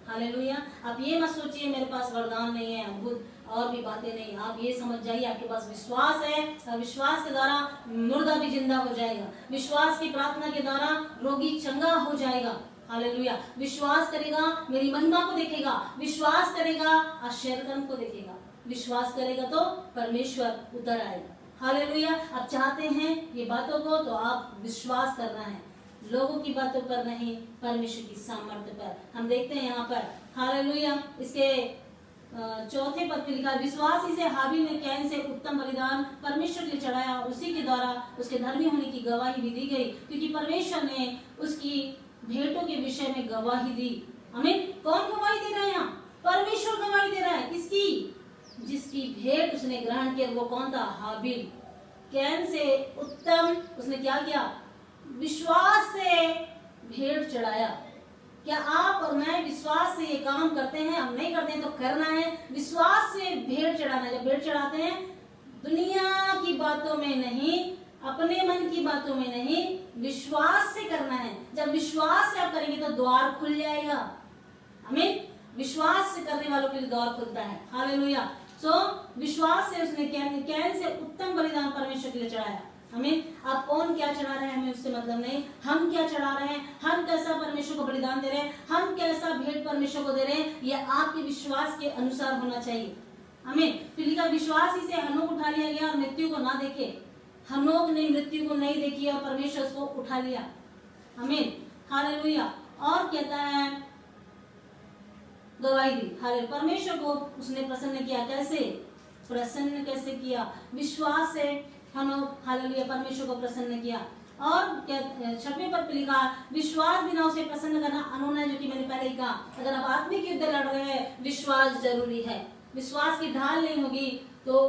Speaker 1: हालेलुया। आप ये मत सोचिए मेरे पास वरदान नहीं है, अद्भुत और भी बातें नहीं। आप ये समझ जाइए आपके पास विश्वास है और विश्वास के द्वारा मुर्दा भी जिंदा हो जाएगा। विश्वास की प्रार्थना के द्वारा रोगी चंगा हो जाएगा। हालेलुया। विश्वास करेगा मेरी महिमा को देखेगा, विश्वास करेगा आश्चर्यकर्म को देखेगा, विश्वास करेगा तो परमेश्वर उतर आएगा। हालेलुया। आप चाहते हैं ये बातों को तो आप विश्वास करना है, लोगों की बातों पर नहीं, परमेश्वर की सामर्थ्य पर। हम देखते हैं यहाँ पर हालेलुया इसके चौथे पद में लिखा, विश्वास ही से हाबिल ने कैन से उत्तम बलिदान परमेश्वर के चढ़ाया, उसी के द्वारा उसके धर्मी होने की गवाही भी दी गई, क्योंकि परमेश्वर ने उसकी भेंटों के विषय में गवाही दी। आमीन। कौन गवाही दे रहा है यहाँ? परमेश्वर गवाही दे रहा है। किसकी? जिसकी भेंट उसने ग्रहण किया। वो कौन था? हाबिल। कैन से उत्तम उसने क्या किया? विश्वास से भेंट चढ़ाया। क्या आप और मैं विश्वास से ये काम करते हैं? हम नहीं करते हैं तो करना है। विश्वास से भेंट चढ़ाना है। जब भेंट चढ़ाते हैं दुनिया की बातों में नहीं, अपने मन की बातों में नहीं, विश्वास से करना है। जब विश्वास से आप करेंगे तो द्वार खुल जाएगा। आमीन। विश्वास से करने वालों के लिए द्वार खुलता है। हालेलुया। सो विश्वास से उसने कैन से उत्तम बलिदान परमेश्वर के लिए चढ़ाया। आमीन। आप कौन क्या चढ़ा रहे हैं हमें उससे मतलब नहीं, हम क्या चढ़ा रहे हैं, हम कैसा परमेश्वर को बलिदान दे रहे हैं, हम कैसा भेंट परमेश्वर को दे रहे हैं, यह आपके विश्वास के अनुसार होना चाहिए। आमीन। फिर लिखा, विश्वास ही से हनोक उठा लिया गया और मृत्यु को ना देखे। हनोक ने मृत्यु को नहीं देखी और परमेश्वर उसको उठा लिया। आमीन। हालेलुया। और कहता है गवाही दी। हालेलुया। परमेश्वर को उसने प्रसन्न किया। कैसे प्रसन्न? कैसे किया? विश्वास से हनोक हालेलुया परमेश्वर को प्रसन्न किया। और छठवें पद पे लिखा, विश्वास बिना उसे प्रसन्न करना अनूना है, जो कि मैंने पहले ही कहा। अगर आप आत्मिक युद्ध लड़ रहे हैं, विश्वास जरूरी है। विश्वास की ढाल नहीं होगी तो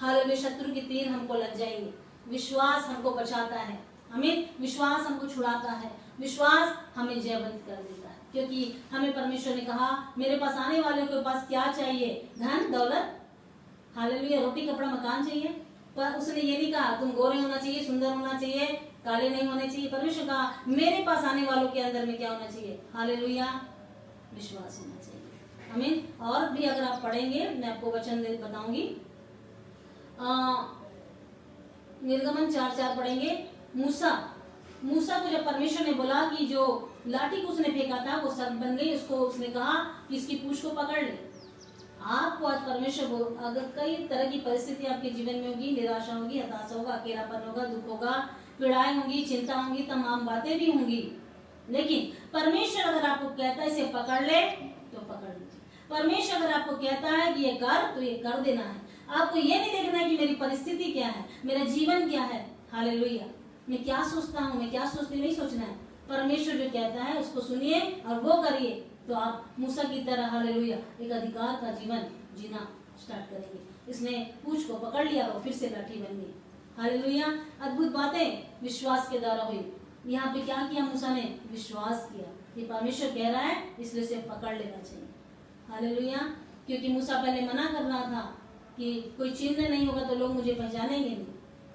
Speaker 1: हालेलुया शत्रु के तीर हमको लग जाएंगे। विश्वास हमको बचाता है। आमीन। विश्वास हमको छुड़ाता है। विश्वास हमें जयवंत कर देता है, क्योंकि हमें परमेश्वर ने कहा मेरे पास आने वालों के पास क्या चाहिए? धन दौलत, हालेलुया, रोटी कपड़ा मकान चाहिए। पर उसने ये नहीं कहा तुम गोरे होना चाहिए, सुंदर होना चाहिए, काले नहीं होने चाहिए। परमेश्वर कहा मेरे पास आने वालों के अंदर में क्या होना चाहिए? हालेलुया विश्वास होना चाहिए। आमीन। और भी अगर आप पढ़ेंगे मैं आपको वचन बताऊंगी। निर्गमन 4:4 पढ़ेंगे। मूसा को जब परमेश्वर ने बोला कि जो लाठी को उसने फेंका था वो सर्प बन गई, उसको उसने कहा कि इसकी पूंछ को पकड़ ले। आपको आज परमेश्वर अगर कई तरह की परिस्थिति आपके जीवन में होगी, निराशा होगी, हताशा होगा, अकेलापन होगा, दुख होगा, पीड़ाएं होंगी, चिंता होंगी, तमाम बातें भी होंगी, लेकिन परमेश्वर अगर आपको कहता है इसे पकड़ ले तो पकड़ लीजिए। परमेश्वर अगर आपको कहता है कि ये कर तो ये कर देना है। आपको ये नहीं देखना है कि मेरी परिस्थिति क्या है, मेरा जीवन क्या है, हालेलुया मैं क्या सोचता हूँ, मैं क्या सोचती, नहीं सोचना है। परमेश्वर जो कहता है उसको सुनिए और वो करिए, तो आप मूसा की तरह हालेलुया एक अधिकार का जीवन जीना स्टार्ट करेंगे। इसने पूंछ को पकड़ लिया और फिर से लाठी बन गई। हालेलुया। अद्भुत बातें विश्वास के द्वारा हुई। यहाँ पे क्या किया मूसा ने? विश्वास किया कि परमेश्वर कह रहा है इसलिए उसे पकड़ लेना चाहिए। हालेलुया। क्योंकि मूसा पहले मना कर रहा था कि कोई चिन्ह नहीं होगा तो लोग मुझे पहचानेंगे नहीं।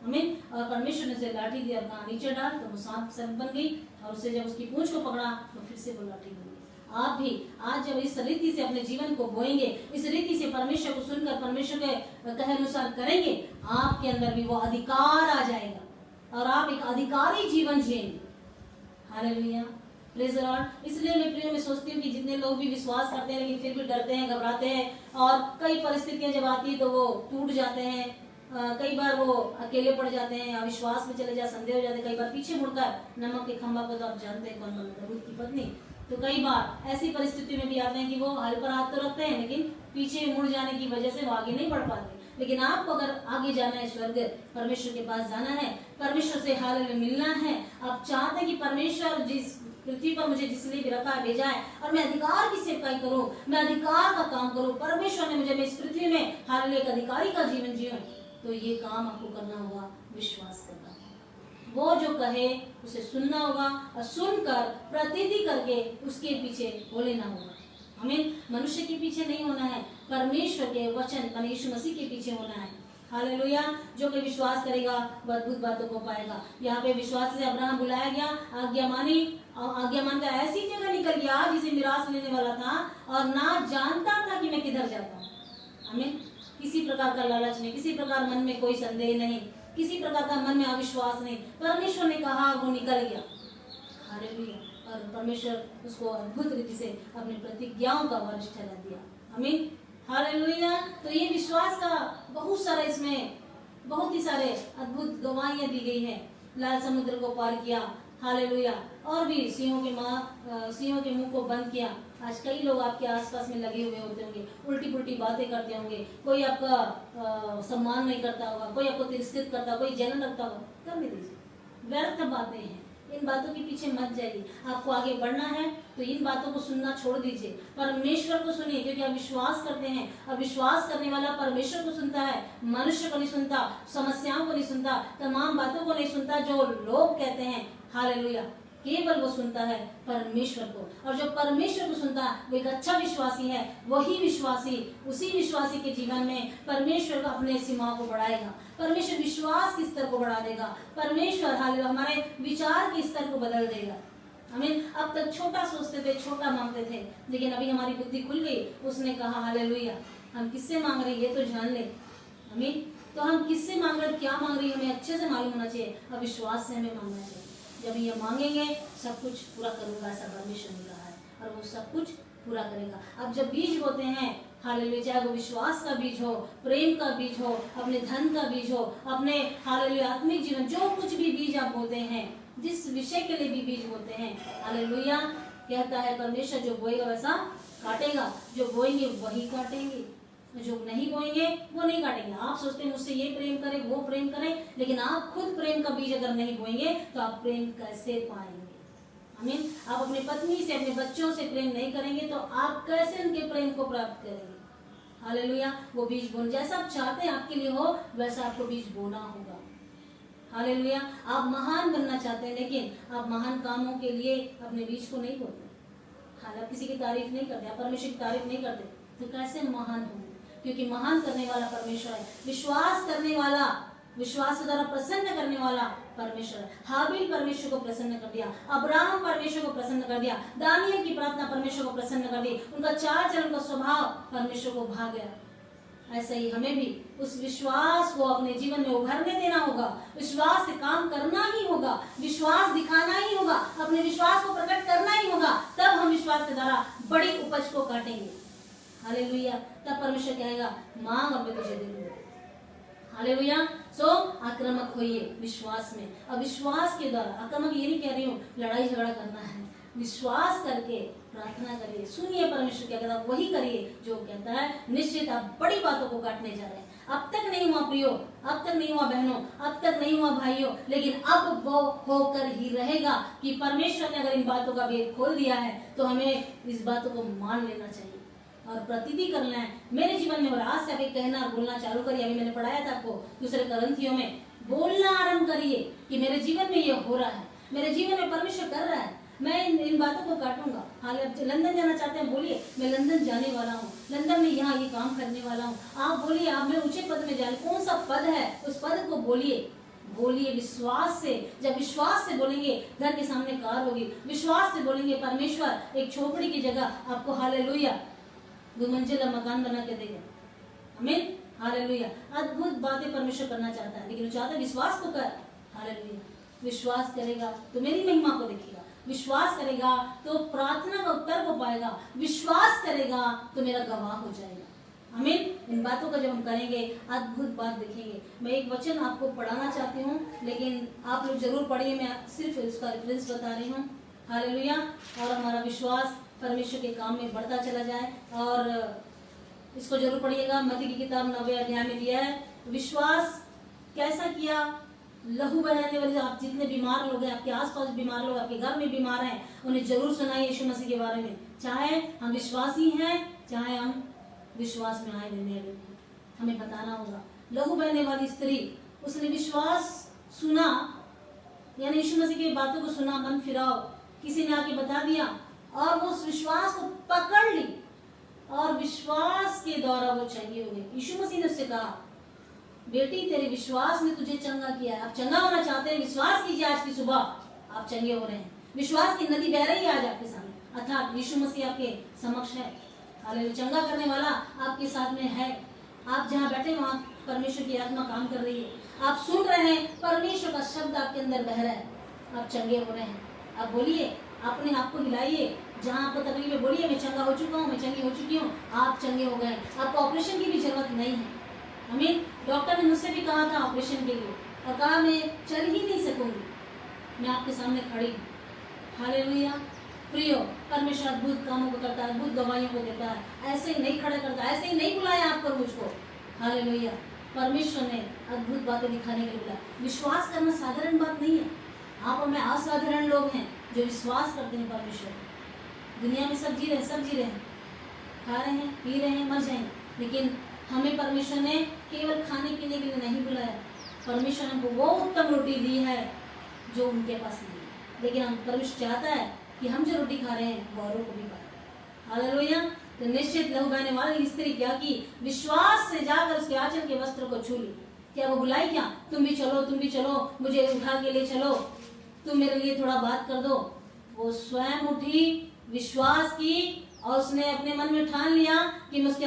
Speaker 1: आमीन। और परमेश्वर ने उसे लाठी दिया, कहा नीचे डाल, तो वो सांप सर्प बन गई और उसे जब उसकी पूंछ को पकड़ा तो फिर से वो लाठी बन गई। आप भी आज जब इस रीति से अपने जीवन को बोएंगे, इस रीति से परमेश्वर को सुनकर परमेश्वर के कहे अनुसार करेंगे, आपके अंदर भी वो अधिकार आ जाएगा और आप एक अधिकारी जीवन जिएंगे। Hallelujah praise the Lord. इसलिए मैं प्रिय में सोचती हूँ कि जितने लोग भी विश्वास करते हैं लेकिन फिर भी डरते हैं, घबराते हैं और कई परिस्थितियां जब आती है तो वो टूट जाते हैं, कई बार वो अकेले पड़ जाते हैं, अविश्वास में चले जाते, संदेह हो जाते हैं, कई बार पीछे मुड़कर नमक के खंभा को तो आप जानते हैं कौन बनता है, की पत्नी। तो कई बार ऐसी परिस्थिति में भी आते हैं कि वो हल पर हाथ तो रखते हैं लेकिन पीछे मुड़ जाने की वजह से वो आगे नहीं बढ़ पाते। लेकिन आपको अगर आगे जाना है, स्वर्ग परमेश्वर के पास जाना है, परमेश्वर से हाल में मिलना है, आप चाहते हैं कि परमेश्वर जिस पृथ्वी पर मुझे जिसने भी रखा है भेजा है और मैं अधिकार की सेवकाई करूं, मैं अधिकार का काम करूं, परमेश्वर ने मुझे इस पृथ्वी में हाल एक अधिकारी का जीवन जियो, तो ये काम आपको करना होगा, विश्वास करना। वो जो कहे उसे सुनना होगा और सुनकर प्रतिनिधि करके उसके पीछे हो लेना होगा। हमें मनुष्य के पीछे नहीं होना है, परमेश्वर के वचन मान यीशु मसीह के पीछे होना है। हालेलुया। जो कोई विश्वास करेगा वह अद्भुत बातों को पाएगा। यहाँ पे विश्वास से अब्राहम बुलाया गया, आज्ञामान का ऐसी जगह निकल गया जिसे मिरास लेने वाला था और ना जानता था कि मैं किधर जाता हूँ। हमें किसी प्रकार का लालच नहीं, किसी प्रकार मन में कोई संदेह नहीं, किसी प्रकार का मन में अविश्वास नहीं। परमेश्वर ने कहा, वो निकल गया। हालेलुया। और परमेश्वर उसको अद्भुत रीति से अपनी प्रतिज्ञाओं का वारिस ठहरा दिया। आमीन। हालेलुया। तो ये विश्वास का बहुत सारा, इसमें बहुत ही सारे अद्भुत गवाहियां दी गई है। लाल समुद्र को पार किया, हालेलुया। और भी सिंहों के मुंह को बंद किया। आज कई लोग आपके आसपास में लगे हुए होते होंगे, उल्टी पुल्टी बातें करते होंगे, कोई आपका सम्मान नहीं करता होगा, कोई आपको तिरस्कृत करता, कोई जलन रखता होगा। करने दीजिए, व्यर्थ बातें हैं, इन बातों के पीछे मत जाइए। आपको आगे बढ़ना है तो इन बातों को सुनना छोड़ दीजिए, परमेश्वर को सुनिए, क्योंकि आप विश्वास करते हैं और विश्वास करने वाला परमेश्वर को सुनता है, मनुष्य को नहीं सुनता, समस्याओं को नहीं सुनता, तमाम बातों को नहीं सुनता जो लोग कहते हैं। हालेलुया। केवल वो सुनता है परमेश्वर को, और जो परमेश्वर को सुनता है वो एक अच्छा विश्वासी है। वही विश्वासी, उसी विश्वासी के जीवन में परमेश्वर का अपने सीमाओं को बढ़ाएगा, परमेश्वर विश्वास के स्तर को बढ़ा देगा, परमेश्वर हालेलुया हमारे विचार के स्तर को बदल देगा। हमें अब तक छोटा सोचते थे, छोटा मांगते थे, लेकिन अभी हमारी बुद्धि खुल गई। उसने कहा हालेलुया हम किससे मांग रहे हैं ये तो जान ले। हमें तो हम किससे मांग रहे हैं, क्या मांग रही है, हमें अच्छे से मालूम होना चाहिए, और विश्वास से हमें मांगना चाहिए। जब ये मांगेंगे सब कुछ पूरा करूंगा, ऐसा परमेश्वर ने कहा है, और वो सब कुछ पूरा करेगा। अब जब बीज बोते हैं, हालेलुया, चाहे वो विश्वास का बीज हो, प्रेम का बीज हो, अपने धन का बीज हो, अपने हालेलुया आत्मिक जीवन, जो कुछ भी बीज आप बोते हैं, जिस विषय के लिए भी बीज बोते हैं, हालेलुया कहता है परमेश्वर जो बोएगा वैसा काटेगा। जो बोएंगे वही काटेंगे, जो नहीं बोएंगे वो नहीं काटेंगे। आप सोचते हैं मुझसे ये प्रेम करे, वो प्रेम करे, लेकिन आप खुद प्रेम का बीज अगर नहीं बोएंगे तो आप प्रेम कैसे पाएंगे। आमीन। आप अपनी पत्नी से, अपने बच्चों से प्रेम नहीं करेंगे तो आप कैसे उनके प्रेम को प्राप्त करेंगे। हालेलुया। वो बीज बोन, जैसा आप चाहते हैं आपके लिए हो वैसा आपको बीज बोना होगा। हालेलुया। आप महान बनना चाहते हैं, लेकिन आप महान कामों के लिए अपने बीज को नहीं बोते, आप किसी की तारीफ नहीं करते, आप परमेश्वर की तारीफ नहीं करते, तो कैसे महान होंगे। क्योंकि महान करने वाला परमेश्वर है, विश्वास करने वाला, विश्वास के द्वारा प्रसन्न करने वाला परमेश्वर है। हाबिल परमेश्वर को प्रसन्न कर दिया, अब्राहम परमेश्वर को प्रसन्न कर दिया, दानियल की प्रार्थना परमेश्वर को प्रसन्न कर दी, उनका चाल चलन का स्वभाव परमेश्वर को भा गया। ऐसा ही हमें भी उस विश्वास को अपने जीवन में उभरने देना होगा, विश्वास से काम करना ही होगा, विश्वास दिखाना ही होगा, अपने विश्वास को प्रकट करना ही होगा, तब हम विश्वास के द्वारा बड़ी उपज को काटेंगे। हालेलुया। तब परमेश्वर कहेगा मांग और मैं तुझे दे दूंगा। हालेलुया। सो आक्रामक होइए विश्वास में, और विश्वास के द्वारा, आक्रामक ये नहीं कह रही हूँ लड़ाई झगड़ा करना है, विश्वास करके प्रार्थना करिए, सुनिए परमेश्वर क्या कहता है वही करिए जो कहता है। निश्चित आप बड़ी बातों को काटने जा रहे हैं। अब तक नहीं हुआ प्रियो, अब तक नहीं हुआ बहनों, अब तक नहीं हुआ भाइयों, लेकिन अब वो होकर ही रहेगा कि परमेश्वर ने अगर इन बातों का भेद खोल दिया है तो हमें इस बातों को मान लेना चाहिए और प्रतिनिधि करना है। मेरे जीवन में हो रहा, आज से अभी कहना और बोलना चालू करिए। अभी मैंने पढ़ाया था आपको दूसरे करंथियों में, बोलना आरंभ करिए कि मेरे जीवन में ये हो रहा है, मेरे जीवन में परमेश्वर कर रहा है, मैं इन बातों को काटूंगा। हाल लंदन जाना चाहते हैं, बोलिए मैं लंदन जाने वाला हूँ, लंदन में यहाँ ये काम करने वाला हूँ। आप बोलिए आप मैं ऊंचे पद में जाने, कौन सा पद है उस पद को बोलिए, बोलिए विश्वास से। जब विश्वास से बोलेंगे घर के सामने कार होगी, विश्वास से बोलेंगे परमेश्वर एक झोपड़ी की जगह आपको हालेलुया 2 मंजिला मकान बना के देगा। आमीन। हालेलुया। अद्भुत बातें परमेश्वर करना चाहता है, लेकिन वो चाहता है विश्वास तो कर। हालेलुया। विश्वास करेगा तो मेरी महिमा को देखेगा, विश्वास करेगा तो प्रार्थना का उत्तर को पाएगा, विश्वास करेगा तो मेरा गवाह हो जाएगा। आमीन। इन बातों का जब हम करेंगे अद्भुत बात देखेंगे। मैं एक वचन आपको पढ़ाना चाहती हूँ, लेकिन आप लोग जरूर पढ़िए, मैं सिर्फ इसका रेफरेंस बता रही हूँ। हालेलुया। और हमारा विश्वास परमेश्वर के काम में बढ़ता चला जाए, और इसको जरूर पढ़िएगा। मत्ती की किताब 9वें अध्याय में दिया है विश्वास कैसा किया। लहू बहाने वाले आप जितने बीमार लोग हैं, आपके आसपास बीमार लोग, आपके घर में बीमार हैं, उन्हें जरूर सुनाइए यीशु मसीह के बारे में। चाहे हम विश्वासी हैं, चाहे हम विश्वास में आए रहने वाले, हमें बताना होगा। लहू बहने वाली स्त्री, उसने विश्वास सुना यानी यीशु मसीह की बातों को सुना, मन फिराओ, किसी ने आके बता दिया और वो उस विश्वास को पकड़ ली और विश्वास के द्वारा वो चंगी हो गई। यीशु मसीह ने उससे कहा, बेटी तेरे विश्वास ने तुझे चंगा किया है। आप चंगा होना चाहते हैं, विश्वास कीजिए, आज की सुबह आप चंगे हो रहे हैं। विश्वास की नदी बह रही है आज आपके सामने, अर्थात यीशु मसीह आपके समक्ष है। हालेलुया, चंगा करने वाला आपके साथ में है। आप जहाँ बैठे वहाँ परमेश्वर की आत्मा काम कर रही है। आप सुन रहे हैं, परमेश्वर का शब्द आपके अंदर बह रहा है, आप चंगे हो रहे हैं। आप बोलिए, अपने आप को हिलाइए, जहाँ आपको तकलीफ है बोलिए, मैं चंगा हो चुका हूँ, मैं चंगी हो चुकी हूँ। आप चंगे हो गए, आपको ऑपरेशन की भी जरूरत नहीं है। आमीन। डॉक्टर ने मुझसे भी कहा था ऑपरेशन के लिए और कहा मैं चल ही नहीं सकूंगी, मैं आपके सामने खड़ी हूँ। हालेलुया। प्रियो, परमेश्वर अद्भुत कामों को करता है, अद्भुत गवाहियों को देता है। ऐसे ही नहीं खड़ा करता, ऐसे ही नहीं बुलाया आपको मुझको। हालेलुया। परमेश्वर ने अद्भुत बातें दिखाने के लिए बुलाया। विश्वास करना साधारण बात नहीं है। आप और मैं असाधारण लोग हैं जो विश्वास करते हैं परमेश्वर। दुनिया में सब जी रहे हैं, खा रहे हैं, पी रहे हैं, मर जाएंगे, लेकिन हमें परमेश्वर ने केवल खाने पीने के लिए नहीं बुलाया। परमेश्वर ने हमको वो उत्तम रोटी दी है जो उनके पास नहीं है, लेकिन हम परमेश्वर चाहता है कि हम जो रोटी खा रहे हैं वो औरों को भी पाए। हालेलुया। तो निश्चित लहू बहने वाली स्त्री क्या की, विश्वास से जाकर उसके आंचल के वस्त्र को छू ली। क्या वो बुलाई क्या, तुम भी चलो, मुझे उठा के ले चलो, तुम मेरे लिए थोड़ा बात कर दो। वो स्वयं उठी, विश्वास की और उसने अपने मन में ठान लिया कि मैं उसके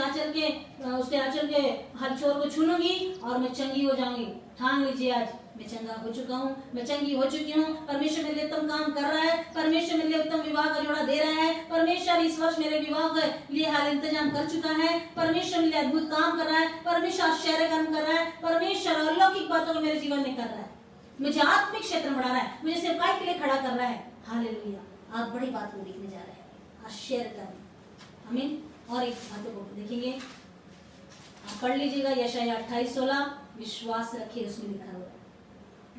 Speaker 1: आंचल के हर छोर को छू लूंगी और मैं चंगी हो जाऊंगी। ठान लीजिए, आज मैं चंगा हो चुका हूँ, मैं चंगी हो चुकी हूँ। परमेश्वर मेरे लिए उत्तम काम कर रहा है, परमेश्वर मेरे लिए उत्तम विवाह का जोड़ा दे रहा है, परमेश्वर इस वर्ष मेरे विवाह के लिए हाल इंतजाम कर चुका है, परमेश्वर मेरे लिए अद्भुत काम कर रहा है, परमेश्वर आश्चर्य काम कर रहा है, परमेश्वर अलौकिक बातों को मेरे जीवन में कर रहा है, मुझे आत्मिक क्षेत्र में बढ़ा रहा है, मुझे सेवकाई के लिए खड़ा कर रहा है। हालेलुया। आप बड़ी बात को देखने जा रहे हैं, आश्चर्य कर। आमीन। और एक बातों को देखेंगे, आप पढ़ लीजिएगा यशायाह 28:16, विश्वास रखिए, उसमें लिखा हुआ है।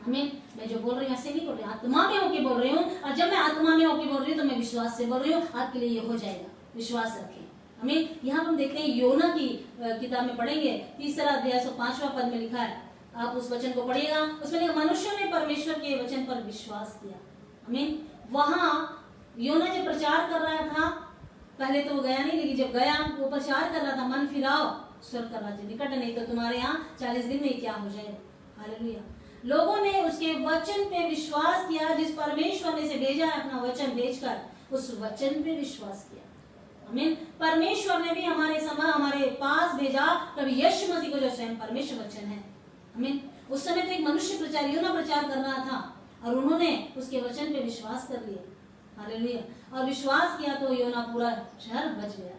Speaker 1: आमीन। मैं जो बोल रही हूँ ऐसे नहीं बोल रही, आत्मा में होके बोल रही हूँ, और जब मैं आत्मा में होके बोल रही हूँ तो मैं विश्वास से बोल रही हूँ। आपके लिए ये हो जाएगा, विश्वास रखें। आमीन। यहाँ हम देखते हैं योना की किताब में पढ़ेंगे, 3 अध्याय 5वां पद में लिखा है, आप उस वचन को पढ़िएगा। उसमें लिखा, मनुष्यों ने परमेश्वर के वचन पर विश्वास किया। आमीन। वहां योना जब प्रचार कर रहा था, पहले तो वो गया नहीं, लेकिन जब गया वो प्रचार कर रहा था, मन फिराओ, स्वर्ग का राज्य निकट है, नहीं तो तुम्हारे यहाँ 40 दिन में क्या हो जाए। हालेलुया। लोगों ने उसके वचन पे विश्वास किया, जिस परमेश्वर ने से भेजा है, अपना वचन भेजकर उस वचन पे विश्वास किया। आमीन। परमेश्वर ने भी हमारे पास भेजा प्रभु यीशु मसीह को, जो स्वयं परमेश्वर वचन है। आमीन। उस समय तो एक मनुष्य प्रचार, योना प्रचार कर रहा था और उन्होंने उसके वचन पे विश्वास कर लिया। हालेलुया। और विश्वास किया तो योना पूरा शहर बच गया।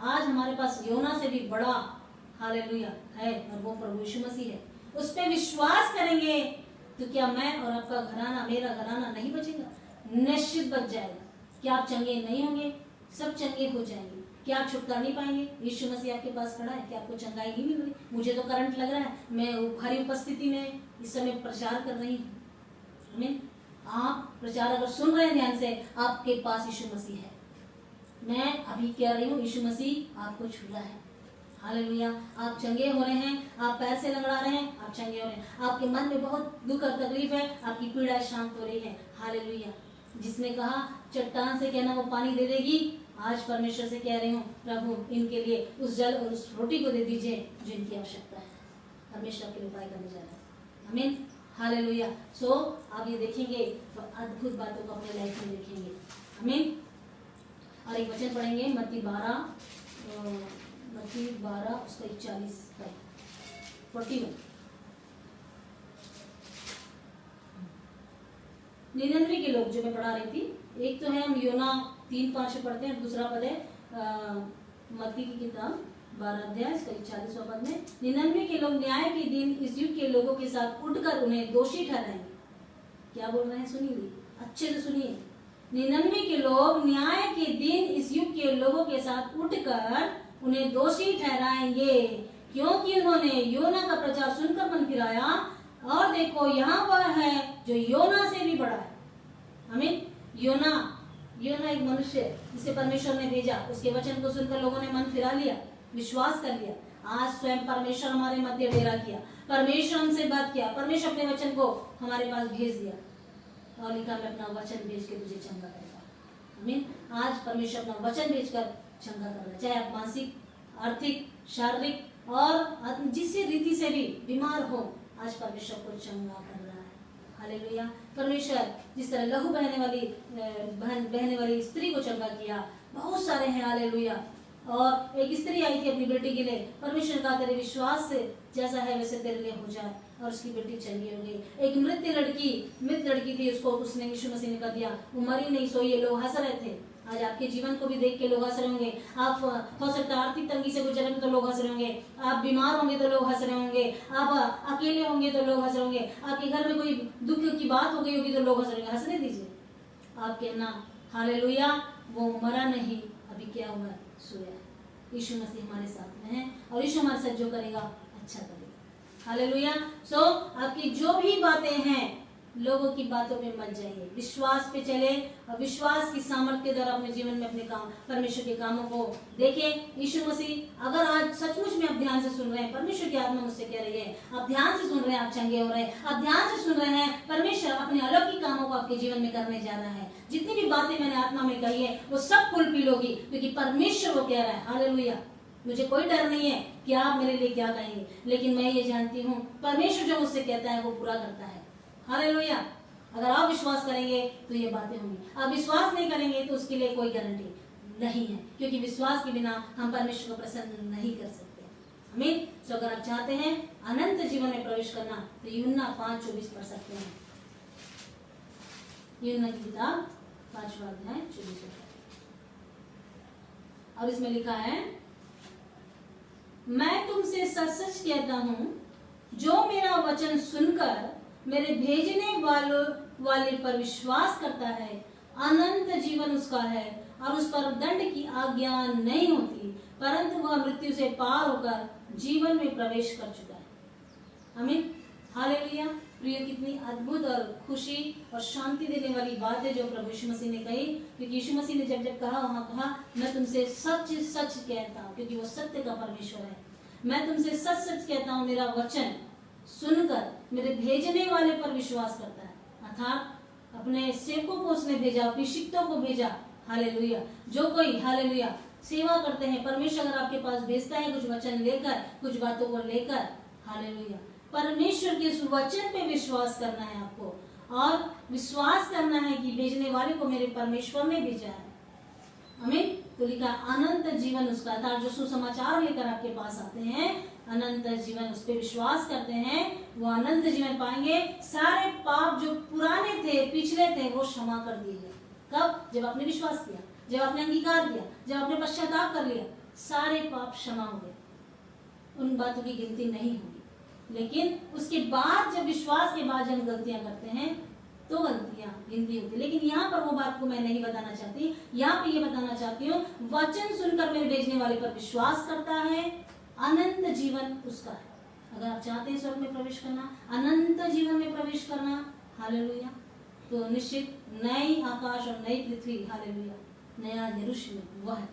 Speaker 1: आज हमारे पास योना से भी बड़ा हालेलुया है, और वो प्रभु यीशु मसीह है। उस पे विश्वास करेंगे तो क्या मैं और आपका घराना, मेरा घराना नहीं बचेगा? निश्चित बच जाएगा। क्या आप चंगे नहीं होंगे? सब चंगे हो जाएंगे। क्या आप छुटकारा नहीं पाएंगे? यीशु मसीह आपके पास खड़ा है, क्या आपको चंगाई नहीं मिल रही? मुझे तो करंट लग रहा है, मैं भारी उपस्थिति में इस समय प्रचार कर रही हूँ। आमीन। आप प्रचार अगर सुन रहे हैं ध्यान से, आपके पास यीशु मसीह है। मैं अभी कह रही हूँ, यीशु मसीह आपको छूला है। हालेलुया। आप चंगे हो रहे हैं, आप पैर से लंगड़ा रहे हैं, आप चंगे हो रहे हैं। आपके मन में बहुत दुख और तकलीफ है, आपकी पीड़ा शांत हो रही है। हालेलुया। जिसने कहा चट्टान से कहना वो पानी दे देगी, आज परमेश्वर से कह रही हूँ, प्रभु इनके लिए उस जल और उस रोटी को दे दीजिए जो इनकी आवश्यकता है। परमेश्वर के उपाय करने जा रहे हैं। आमीन। हालेलुया। सो आप ये देखेंगे तो अद्भुत बातों को अपने लाइफ में देखेंगे। आमीन। और एक वचन पढ़ेंगे, मत्ती 12 उसका 41 41। 99 के लोग जो मैं पढ़ा रही थी, एक तो है हम योना 3-5 से पढ़ते हैं, दूसरा पद है मत्ती की किताब 12 अध्याय इसका 40वां पद में, 99 के लोग न्याय के दिन इस युग के लोगों के साथ उठकर उन्हें दोषी ठहराएंगे। क्या बोल रहे हैं? सुनिए, अच्छे से सुनिए। 99 के लोग न्याय के दिन इस युग के लोगों के साथ उठकर उन्हें दोषी ठहराएंगे, क्योंकि उन्होंने योना का प्रचार सुनकर मन फिराया, और देखो यहाँ वह है जो योना से भी बड़ा है। आमीन। योना एक मनुष्य जिसे परमेश्वर ने भेजा, उसके वचन को सुनकर लोगों ने मन फिरा लिया, विश्वास कर लिया। आज स्वयं परमेश्वर हमारे मध्य डेरा किया, परमेश्वर हमसे बात किया, परमेश्वर अपने वचन को हमारे पास भेज दिया। और लिखा मैं अपना वचन भेज के तुझे चंगा करूंगा। आमीन। आज परमेश्वर अपना वचन भेजकर चंगा कर रहा है, चाहे आप मानसिक, आर्थिक, शारीरिक और जिस रीति से भी बीमार हो, आज परमेश्वर को चंगा कर रहा है। हालेलुया। परमेश्वर जिस तरह लहू बहने वाली स्त्री को चंगा किया, बहुत सारे हैं। हालेलुया। और एक स्त्री आई थी अपनी बेटी के लिए, परमेश्वर का तेरे विश्वास से जैसा है वैसे तेरे लिए हो जाए, और उसकी बेटी चंगी हो गई। एक मृत लड़की थी, उसको उसने यीशु मसीह ने कह दिया, वो मरी नहीं सोई है। लोग हंस रहे थे। आज आपके जीवन को भी देख के लोग हंस रहे होंगे। आप हो सकता है आर्थिक तंगी से गुजर रहे तो लोग हंस रहे होंगे, आप बीमार होंगे तो लोग हंस रहे होंगे, आप अकेले होंगे तो लोग हंस रहे होंगे, आपके घर में कोई दुख की बात हो गई होगी तो लोग हंस रहे होंगे। हंसने दीजिए। आप कहना हालेलुया, वो मरा नहीं, अभी क्या हुआ है, सोया है। यीशु मसीह हमारे साथ में है, और यीशु हमारे साथ जो करेगा अच्छा करेगा। हालेलुया। सो आपकी जो भी बातें हैं, लोगों की बातों पे मत जाइए, विश्वास पे चले, और विश्वास की सामर्थ्य के द्वारा अपने जीवन में अपने काम, परमेश्वर के कामों को देखें। यीशु मसीह, अगर आज सचमुच में आप ध्यान से सुन रहे हैं, परमेश्वर की आत्मा मुझसे कह रही है, आप ध्यान से सुन रहे हैं, आप चंगे हो रहे हैं, आप ध्यान से सुन रहे हैं, परमेश्वर अपने अलौकिक कामों को आपके जीवन में करने जा रहा है। जितनी भी बातें मैंने आत्मा में कही है वो सब फुलफिल होगी, क्योंकि परमेश्वर वो कह रहा है। हालेलुया। मुझे कोई डर नहीं है कि आप मेरे लिए क्या कहेंगे, लेकिन मैं ये जानती हूँ परमेश्वर जो मुझसे कहता है वो पूरा करता है। हालेलुया। अगर आप विश्वास करेंगे तो ये बातें होंगी, आप विश्वास नहीं करेंगे तो उसके लिए कोई गारंटी नहीं है, क्योंकि विश्वास के बिना हम परमेश्वर को प्रसन्न नहीं कर सकते। आमीन। तो अगर आप चाहते हैं अनंत जीवन में प्रवेश करना तो यूहन्ना 5:24 पढ़ सकते हैं। यूहन्ना की किताब 5वां अध्याय 24 और इसमें लिखा है, मैं तुमसे सच सच कहता हूँ, जो मेरा वचन सुनकर मेरे भेजने वाले पर विश्वास करता है, अनंत जीवन उसका है, और उस पर दंड की आज्ञा नहीं होती, परंतु वह मृत्यु से पार होकर जीवन में प्रवेश कर चुका है। आमीन। हालेलुया। प्रिय, कितनी अद्भुत और खुशी और शांति देने वाली बात है जो प्रभु यीशु मसीह ने कही, क्योंकि यीशु मसीह ने जब जब कहा वहां कहा, मैं तुमसे सच सच कहता हूँ, क्योंकि वो सत्य का परमेश्वर है। मैं तुमसे सच सच कहता हूँ, मेरा वचन सुनकर मेरे भेजने वाले पर विश्वास करता है, अर्थात अपने सेवकों को उसने भेजा, अपनी शिष्यों को भेजा। हालेलुया। जो कोई हालेलुया सेवा करते हैं, परमेश्वर अगर आपके पास भेजता है कुछ वचन लेकर, कुछ बातों को लेकर, हालेलुया, परमेश्वर के उस वचन पे विश्वास करना है आपको, और विश्वास करना है कि भेजने वाले को मेरे परमेश्वर ने भेजा है। आमीन। तो लिखा अनंत जीवन उसका था। जो सुसमाचार लेकर आपके पास आते हैं, अनंत जीवन, उस पर विश्वास करते हैं, वो अनंत जीवन पाएंगे। सारे पाप जो पुराने थे, पिछले थे, वो क्षमा कर दिए गए। कब? जब आपने विश्वास किया, जब आपने अंगीकार किया, जब आपने पश्चाताप कर लिया, सारे पाप क्षमा हो गए, उन बातों की गिनती नहीं होगी। लेकिन उसके बाद जब विश्वास के बाद हम गलतियां करते हैं तो गलतियां गिनती होती है। लेकिन यहाँ पर वो बात को मैं नहीं बताना चाहती, यहाँ पे ये बताना चाहती हूँ, वचन सुनकर मेरे भेजने वाले पर विश्वास करता है, अनंत जीवन उसका है। अगर आप चाहते हैं स्वर्ग में प्रवेश करना, अनंत जीवन में प्रवेश करना, हालेलुया, तो निश्चित नई आकाश और नई पृथ्वी, हालेलुया, नया यरूशलेम, वह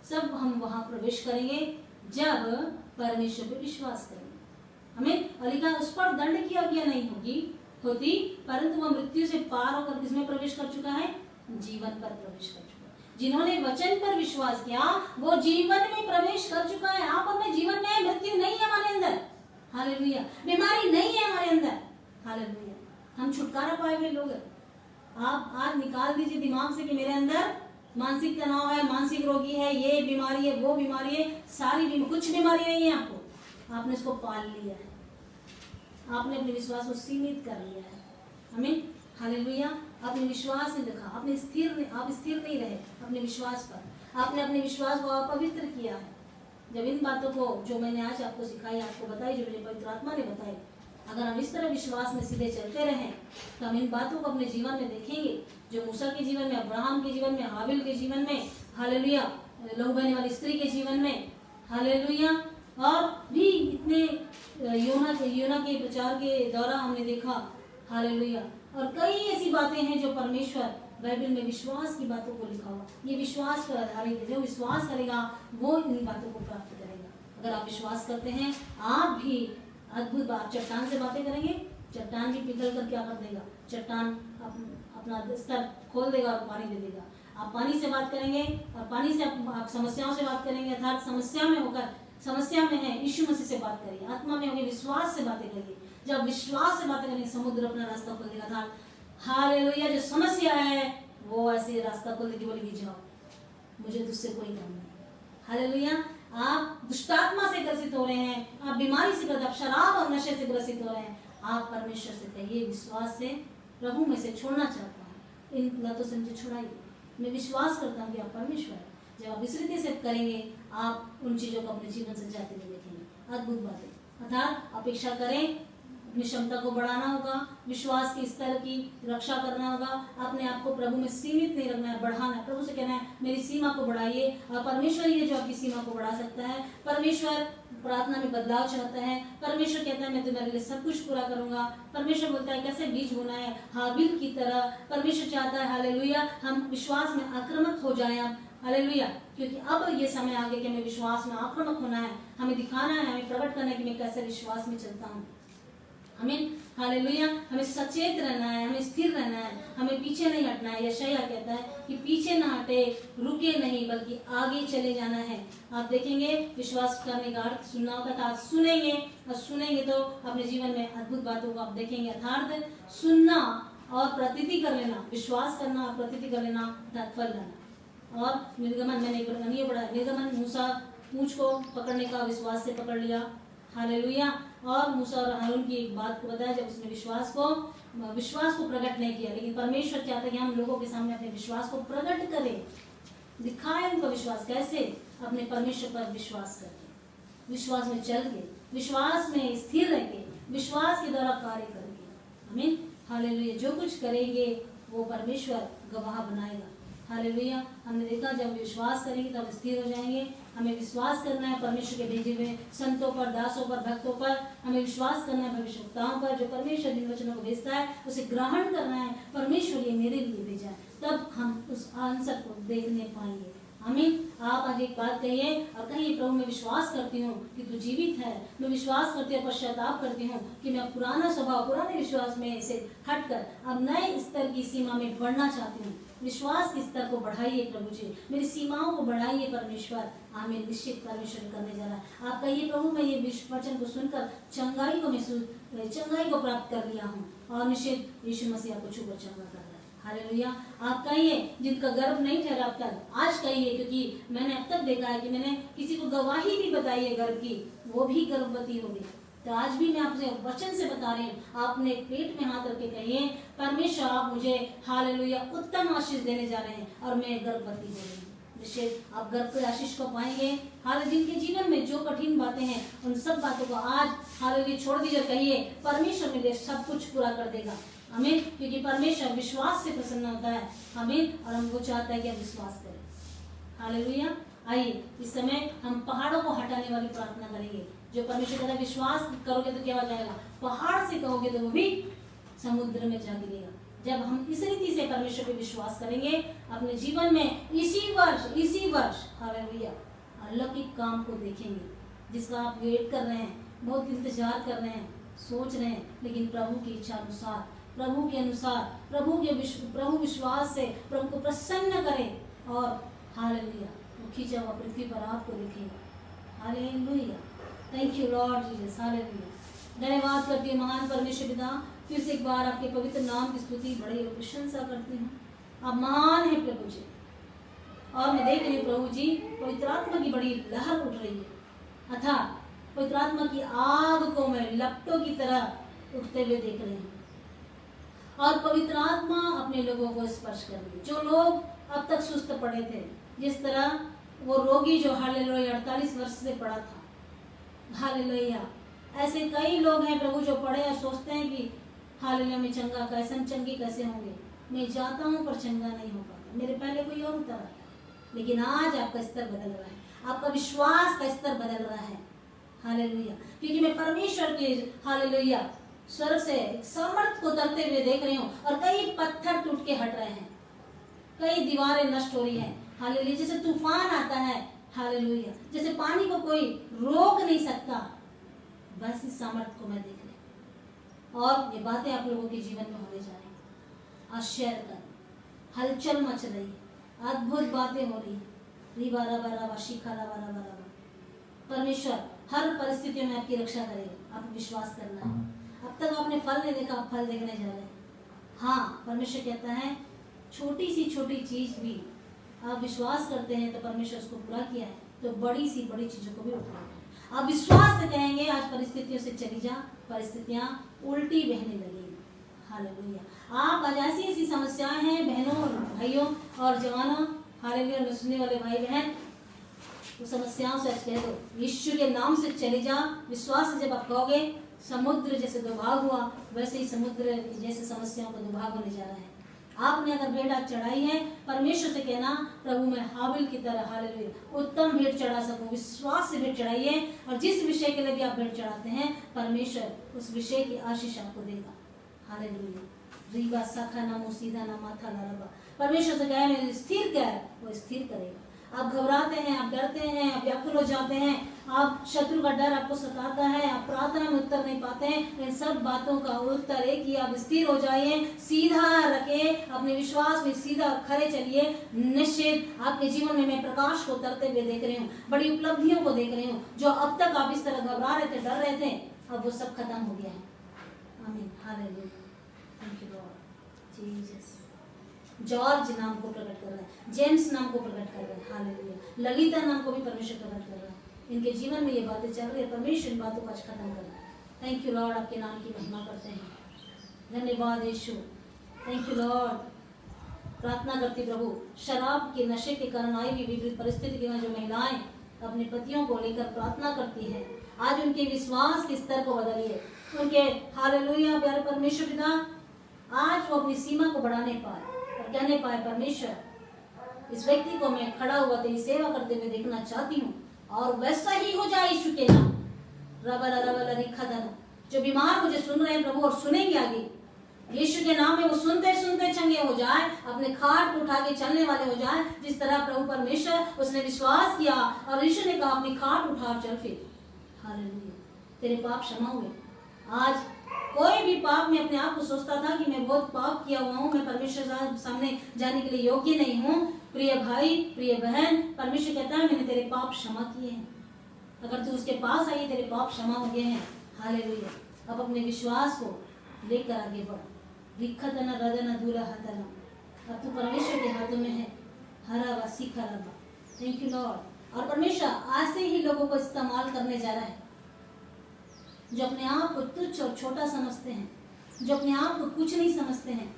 Speaker 1: सब हम वहां प्रवेश करेंगे जब परमेश्वर पे विश्वास करेंगे। हमें और लिखा उस पर दंड की आज्ञा नहीं होती, परंतु वह मृत्यु से पार होकर किसमें प्रवेश कर चुका है? जीवन पर प्रवेश कर चुका है। जिन्होंने वचन पर विश्वास किया वो जीवन में प्रवेश कर चुका है। आप अपने जीवन में, मृत्यु नहीं है हमारे अंदर, हालेलुया, बीमारी नहीं है हमारे अंदर, हालेलुया, हम छुटकारा पाए हुए लोग। आप आज निकाल दीजिए दिमाग से कि मेरे अंदर मानसिक तनाव है, मानसिक रोगी है, ये बीमारी है, वो बीमारी है, कुछ बीमारी नहीं है आपको, आपने इसको पाल लिया है, आपने अपने विश्वास को सीमित कर लिया है। हमें हालेलुया, अपने विश्वास से देखा, आप स्थिर नहीं रहे अपने विश्वास पर, आपने अपने विश्वास को अपवित्र किया है। जब इन बातों को जो मैंने आज आपको सिखाई, आपको बताई, जो मुझे पवित्र आत्मा ने बताई, अगर हम इस तरह विश्वास में सीधे चलते रहें तो हम इन बातों को अपने जीवन में देखेंगे, जो मूसा के जीवन में, अब्राहम के जीवन में, हाबिल के जीवन में, हालेलुया, लहू बहने वाली स्त्री के जीवन में, हालेलुया, और भी इतने योना के प्रचार के दौरान हमने देखा, हालेलुया, और कई ऐसी बातें हैं जो परमेश्वर बाइबल में विश्वास की बातों को लिखा हुआ, ये विश्वास पर आधारित है। जो विश्वास करेगा वो इन बातों को प्राप्त करेगा। अगर आप विश्वास करते हैं, आप भी अद्भुत बात, चट्टान से बातें करेंगे, चट्टान भी पिघल कर क्या कर देगा, चट्टान अपना स्तर खोल देगा और पानी दे देगा। आप पानी से बात करेंगे और पानी से आप समस्याओं से बात करेंगे, अर्थात समस्या में होकर, समस्या में है यीशु मसीह से बात करिए, आत्मा में होगी विश्वास से बातें करिए। जब विश्वास से बातें करेंगे समुद्र अपना रास्ता खोल देगा। था हालेलुया। जो समस्या है वो ऐसे रास्ता खोल देगी, बोलेगी जाओ, मुझे तुझसे कोई काम नहीं। हालेलुया। आप दुष्टात्मा से ग्रसित हो रहे हैं, आप बीमारी से ग्रसित, आप शराब और नशे से ग्रसित हो रहे हैं, आप परमेश्वर से कहिए विश्वास से, प्रभु मैं से छोड़ना चाहता हूँ, इन लतों से मुझे छुड़ाइए, मैं विश्वास करता हूँ कि आप परमेश्वर हैं। जब आप इस रीति से करेंगे आप उन चीज़ों को अपने जीवन से जाते हुए देखेंगे, अद्भुत बातें। अर्थात अपेक्षा करें, अपनी क्षमता को बढ़ाना होगा, विश्वास के स्तर की रक्षा करना होगा, अपने आप को प्रभु में सीमित नहीं रखना है, बढ़ाना है। प्रभु से कहना है मेरी सीमा को बढ़ाइए, और परमेश्वर ही है जो आपकी सीमा को बढ़ा सकता है। परमेश्वर प्रार्थना में बदलाव चाहता है। परमेश्वर कहता है मैं तुम्हारे लिए सब कुछ पूरा करूंगा। परमेश्वर बोलता है कैसे बीज बोना है, हाबिल की तरह। परमेश्वर चाहता है हालेलुया हम विश्वास में आक्रामक हो जाएं, हालेलुया, क्योंकि अब ये समय आ गया कि हमें विश्वास में आक्रामक होना है, हमें दिखाना है, हमें प्रकट करना है कि मैं कैसे विश्वास में चलता हूँ। हमें हालेलुया हमें सचेत रहना है, हमें स्थिर रहना है, हमें पीछे नहीं हटना है। यशायाह कहता है कि पीछे ना हटे, रुके नहीं, बल्कि आगे चले जाना है। आप देखेंगे विश्वास करने का अर्थ सुनना होता था, सुनेंगे और सुनेंगे तो अपने जीवन में अद्भुत बातों को आप देखेंगे। अर्थात सुनना और प्रतीति कर लेना, विश्वास करना और प्रतीति कर लेना अर्थात फल लेना। और निर्गमन मैंने ये पढ़ा, निर्गमन मूसा पूंछ को पकड़ने का विश्वास से पकड़ लिया, हालेलुया। और मूसा और हारून की एक बात को बताया, जब उसने विश्वास को प्रकट नहीं किया, लेकिन परमेश्वर चाहता है कि हम लोगों के सामने अपने विश्वास को प्रकट करें, दिखाएं उनका विश्वास। कैसे? अपने परमेश्वर पर विश्वास करके, विश्वास में चल के, विश्वास में स्थिर रह के, विश्वास के द्वारा कार्य करके। आमीन, हालेलुया। जो कुछ करेंगे वो परमेश्वर गवाह बनाएगा, हालेलुया। हमने देखा जब विश्वास करेंगे तो हम स्थिर हो जाएंगे। हमें विश्वास करना है परमेश्वर के भेजे हुए संतों पर, दासों पर, भक्तों पर। हमें विश्वास करना है भविष्यवक्ताओं पर, जो परमेश्वर जिन वचनों को भेजता है उसे ग्रहण करना है। परमेश्वर ये मेरे लिए भेजा है, तब हम उस आंसर को देखने पाएंगे। आमीन। आप आज एक बात कहिए और कहिए प्रभु मैं विश्वास करती हूँ कि तू जीवित है। मैं विश्वास करती हूँ, पश्चाताप करती हूँ कि मैं पुराना स्वभाव, पुराने विश्वास में से हटकर अब नए स्तर की सीमा में बढ़ना चाहती हूँ। विश्वास के स्तर को बढ़ाइए प्रभु जी, मेरी सीमाओं को बढ़ाइए परमेश्वर। आमीन। निश्चित परमेश्वर करने जा रहा है। आप कहिए प्रभु मैं ये वचन को सुनकर चंगाई को प्राप्त कर लिया हूँ, और निश्चित यीशु मसीह आपको छूकर चंगा कर रहा है। हालेलुया। आप कहिए जिनका गर्भ नहीं ठहरा अब तक, आज कहिए, क्योंकि मैंने अब तक देखा है कि मैंने किसी को गवाही भी बताई है गर्भ की, वो भी गर्भवती हो गई। तो आज भी मैं आपसे वचन से बता रही हूँ, आपने पेट में हाथ रख के कहिए परमेश्वर आप मुझे हालेलुया उत्तम आशीष देने जा रहे हैं और मैं गर्भवती हो रही हूँ। निश्चित आप गर्भ के आशीष को पाएंगे। हालेलुया। जिनके जीवन में जो कठिन बातें हैं उन सब बातों को आज हालेलुया छोड़ दीजिए, कहिए परमेश्वर मेरे सब कुछ पूरा कर देगा। आमीन। क्योंकि परमेश्वर विश्वास से प्रसन्न होता है। आमीन। और हमको चाहता है कि आप विश्वास करें। हालेलुया। आइए इस समय हम पहाड़ों को हटाने वाली प्रार्थना करेंगे। जो परमेश्वर कहता है विश्वास करोगे तो क्या हो जाएगा, पहाड़ से कहोगे तो वो भी समुद्र में जा गिरेगा। जब हम इस रीति से परमेश्वर पे विश्वास करेंगे अपने जीवन में, इसी वर्ष हालेलुया अलौकिक काम को देखेंगे, जिसका आप वेट कर रहे हैं, बहुत इंतजार कर रहे हैं, सोच रहे हैं, लेकिन प्रभु की इच्छा अनुसार, प्रभु के अनुसार, प्रभु विश्वास से प्रभु को प्रसन्न करें और हालेलुया वो खींचा हुआ पृथ्वी पर आपको देखेगा। Hallelujah. Thank you Lord Jesus. Hallelujah. धन्यवाद करती हूँ महान परमेश्वर पिता, फिर से एक बार आपके पवित्र नाम की स्तुति बड़ी प्रशंसा करती हूँ। आप महान है प्रभु जी, और मैं देख रही हूँ प्रभु जी पवित्र आत्मा की बड़ी लहर उठ रही है, अर्थात पवित्र आत्मा की आग को मैं लपटों की तरह उठते हुए देख रही हूँ, और पवित्र आत्मा अपने लोगों को स्पर्श कर रही है। जो लोग अब तक सुस्त पड़े थे, जिस तरह वो रोगी जो हालेलुया 48 वर्ष से पड़ा था, हालेलुया ऐसे कई लोग हैं प्रभु जो पढ़े और सोचते हैं कि हालेलुया में चंगे कैसे होंगे, मैं जाता हूँ पर चंगा नहीं हो पाता, मेरे पहले कोई और उतर आता है। लेकिन आज आपका स्तर बदल रहा है, आपका विश्वास का स्तर बदल रहा है। हालेलुया। क्योंकि मैं परमेश्वर के हालेलुया स्वर्ग से सामर्थ को उतरते हुए देख रही हूँ, और कई पत्थर टूट के हट रहे हैं, कई दीवारें नष्ट हो रही हैं। हालेलुया। जैसे तूफान आता है, हालेलुया जैसे पानी को कोई रोक नहीं सकता, बस इस सामर्थ को मैं देख रही हूँ, और ये बातें आप लोगों के जीवन में होने जा रही हैं। आश्चर्य कर, हलचल मच रही है, अद्भुत बातें हो रही है। परमेश्वर हर परिस्थितियों में आपकी रक्षा करेगा। आपको विश्वास करना है। अब तक आपने फल नहीं देखा, आप फल देखने जा रहे हैं। हाँ, परमेश्वर कहता है छोटी सी छोटी चीज भी आप विश्वास करते हैं तो परमेश्वर उसको पूरा किया है, तो बड़ी सी बड़ी चीजों को भी उठाओ। आप विश्वास से कहेंगे आज परिस्थितियों से चली जा, परिस्थितियां उल्टी बहने लगेगी। हालेलुया। आप आज ऐसी समस्याएं हैं बहनों और भाइयों और जवानों, हालेलुया, में सुनने वाले भाई बहन, उस समस्याओं से आज कह दो यीशु के नाम से चले जा। विश्वास से जब आप कहोगे, समुद्र जैसे दुभाग हुआ वैसे ही समुद्र जैसे समस्याओं का दुभाग होने जा रहा है। आपने अगर भेंट आज चढ़ाई है, परमेश्वर से कहना प्रभु मैं हाबिल की तरह हालेलुया उत्तम भेंट चढ़ा सकूं। विश्वास से भेंट चढ़ाइए और जिस विषय के लिए भी आप भेंट चढ़ाते हैं परमेश्वर उस विषय की आशीष आपको देगा। हालेलुया। रीबा साखा नामो सीधा ना माथा लारबा। परमेश्वर से कहे मैं स्थिर कर, वो स्थिर करेगा। आप घबराते हैं, आप डरते हैं, आप व्याकुल हो जाते हैं, आप शत्रु का डर आपको सताता है, आप प्रार्थना में उत्तर नहीं पाते हैं, इन सब बातों का उत्तर है कि आप स्थिर हो जाइए, सीधा रखे, अपने विश्वास में सीधा खड़े चलिए। निश्चित आपके जीवन में मैं प्रकाश को उतरते हुए देख रही हूँ, बड़ी उपलब्धियों को देख रही हूँ। जो अब तक आप इस तरह घबरा रहे थे, डर रहे थे, अब वो सब खत्म हो गया है। आमीन। Hallelujah. Thank you Lord Jesus. George नाम को प्रकट कर रहा है, जेम्स नाम को प्रकट कर रहा है। हालेलुया। ललिता नाम को भी परमेश्वर प्रकट कर रहा है। इनके जीवन में ये बातें चल रही है, परमेश्वर इन बातों को आज खत्म कर रहा है। थैंक यू लॉर्ड, आपके नाम की महिमा करते हैं। धन्यवाद यीशु। Thank you Lord. प्रार्थना करती प्रभु, शराब के नशे के कारण आई हुई विपरीत परिस्थिति में जो महिलाएं अपने पतियों को लेकर प्रार्थना करती है, आज उनके विश्वास के स्तर को बदलिए। उनके हालेलुया प्यारे परमेश्वर पिता, आज वो अपनी सीमा को बढ़ाने पाए और कहने पाए परमेश्वर इस व्यक्ति को मैं खड़ा हुआ तेरी सेवा करते हुए देखना चाहती हूँ और वैसा ही हो जाए यीशु के नाम। रबला रबला रिखदन। जो बीमार मुझे सुन रहे हैं प्रभु और सुनेंगे आगे, यीशु के नाम में वो सुनते सुनते चंगे हो जाए, अपने खाट को उठा के चलने वाले हो जाए। जिस तरह प्रभु परमेश्वर उसने विश्वास किया और यीशु ने कहा अपनी खाट उठा चल फिर। हालेलुया। तेरे पाप क्षमा हुए। आज कोई भी पाप में अपने आप को सोचता था कि मैं बहुत पाप किया हुआ हूँ, मैं परमेश्वर सामने जाने के लिए योग्य नहीं हूँ, प्रिय भाई प्रिय बहन, परमेश्वर कहता है मैंने तेरे पाप क्षमा किए हैं। अगर तू उसके पास आई, तेरे पाप क्षमा हो गए हैं। हालेलुया। अब अपने विश्वास को लेकर आगे बढ़। रिखतना रदना दूला हतना। अब तू परमेश्वर के हाथों में है। हरा व सीखा रबा। Thank you Lord. और परमेश्वर आज से ही लोगों को इस्तेमाल करने जा रहा है जो अपने आप को तुच्छ और छोटा समझते हैं, जो अपने आप को कुछ नहीं समझते हैं।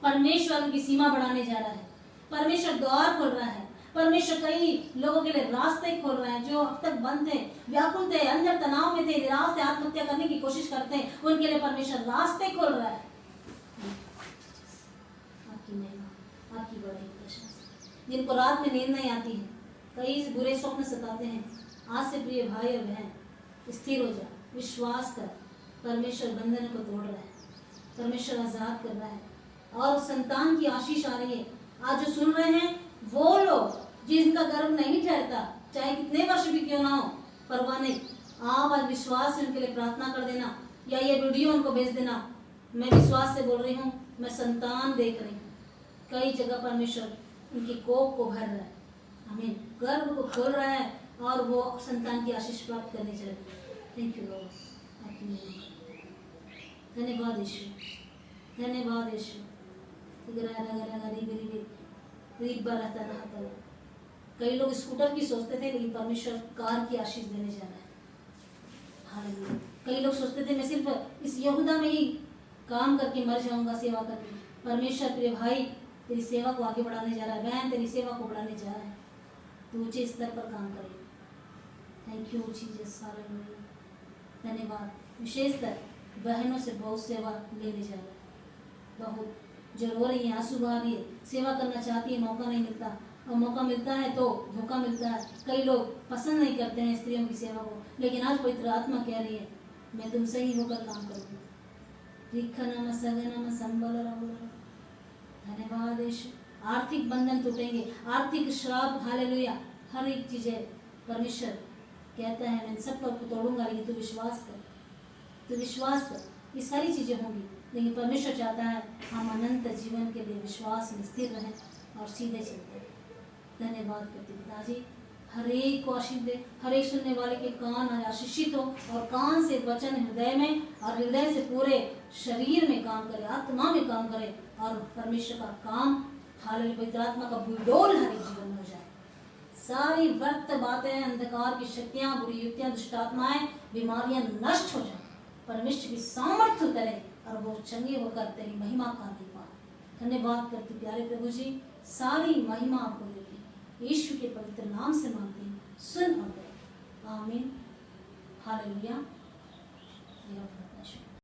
Speaker 1: परमेश्वर उनकी सीमा बढ़ाने जा रहा है। परमेश्वर द्वार खोल रहा है। परमेश्वर कई लोगों के लिए रास्ते खोल रहा है जो अब तक बंद थे, व्याकुल थे, अंदर तनाव में थे, निराश थे, आत्महत्या करने की कोशिश करते हैं, उनके लिए परमेश्वर रास्ते खोल रहा है। आपकी महिमा, आपकी बड़ी प्रशंसा। जिनको रात में नींद नहीं आती है, कई बुरे स्वप्न सताते हैं, आज से प्रिय भाई और बहन स्थिर हो जा, विश्वास कर। परमेश्वर बंधन को तोड़ रहा है, परमेश्वर आजाद कर रहा है और संतान की आशीष आ रही है। आज जो सुन रहे हैं वो लोग जिनका गर्भ नहीं ठहरता, चाहे कितने वर्ष भी क्यों ना हो, परवाह नहीं, आप आज विश्वास से उनके लिए प्रार्थना कर देना या ये वीडियो उनको भेज देना। मैं विश्वास से बोल रही हूँ, मैं संतान देख रही हूँ। कई जगह परमेश्वर उनकी कोख को भर रहा है, हमें गर्भ को खोल रहा है और वो संतान की आशीष प्राप्त करने चले। Thank you Lord. धन्यवाद यीशु, धन्यवाद यीशु। कई लोग स्कूटर की सोचते थे लेकिन परमेश्वर कार की आशीष देने जा रहा है। हालेलुया। कई लोग सोचते थे मैं सिर्फ इस यहूदा में ही काम करके मर जाऊंगा सेवा करके। परमेश्वर तेरे भाई तेरी सेवा को आगे बढ़ाने जा रहा है, बहन तेरी सेवा को बढ़ाने जा रहा है। तू ऊंचे स्तर पर काम करे। Thank you Jesus. हालेलुया। धन्यवाद। विशेषतर बहनों से बहुत सेवा लेने जा रहा है, बहुत जो रो रही है, आंसू बहा रही है, सेवा करना चाहती है, मौका नहीं मिलता, और मौका मिलता है तो धोखा मिलता है। कई लोग पसंद नहीं करते हैं स्त्रियों की सेवा को, लेकिन आज पवित्र आत्मा कह रही है मैं तुमसे ही होकर काम करूँगी। धन्यवाद यीशु। आर्थिक बंधन टूटेंगे, आर्थिक श्राप, हालेलुया, हर एक चीजें परमेश्वर कहता है मैं सब पर तोड़ूंगा, लेकिन तू विश्वास कर, तू विश्वास कर, ये सारी चीजें होंगी। लेकिन परमेश्वर चाहता है हम अनंत जीवन के लिए विश्वास में स्थिर रहें और सीधे चलते हैं। धन्यवाद करते पिताजी, हर एक को आशीष दे, हर एक सुनने वाले के कान आशीषित हो और कान से वचन हृदय में और हृदय से पूरे शरीर में काम करे, आत्मा में काम करे और परमेश्वर का काम हालेलुया पवित्र आत्मा का बुलडोल हर एक जीवन में हो जाए। सारी व्यर्थ बातें, अंधकार की शक्तियां, बुरी युक्तियां, दुष्ट आत्माएं, बीमारियां नष्ट हो जाए। परमेश्वर की सामर्थ्य करे और वो चंगे होकर तेरी महिमा का दे पाए। धन्यवाद करती प्यारे प्रभु जी, सारी महिमा आपको देती, यीशु के पवित्र नाम से मांगती हूँ, सुन और दे। आमीन। हालेलुया।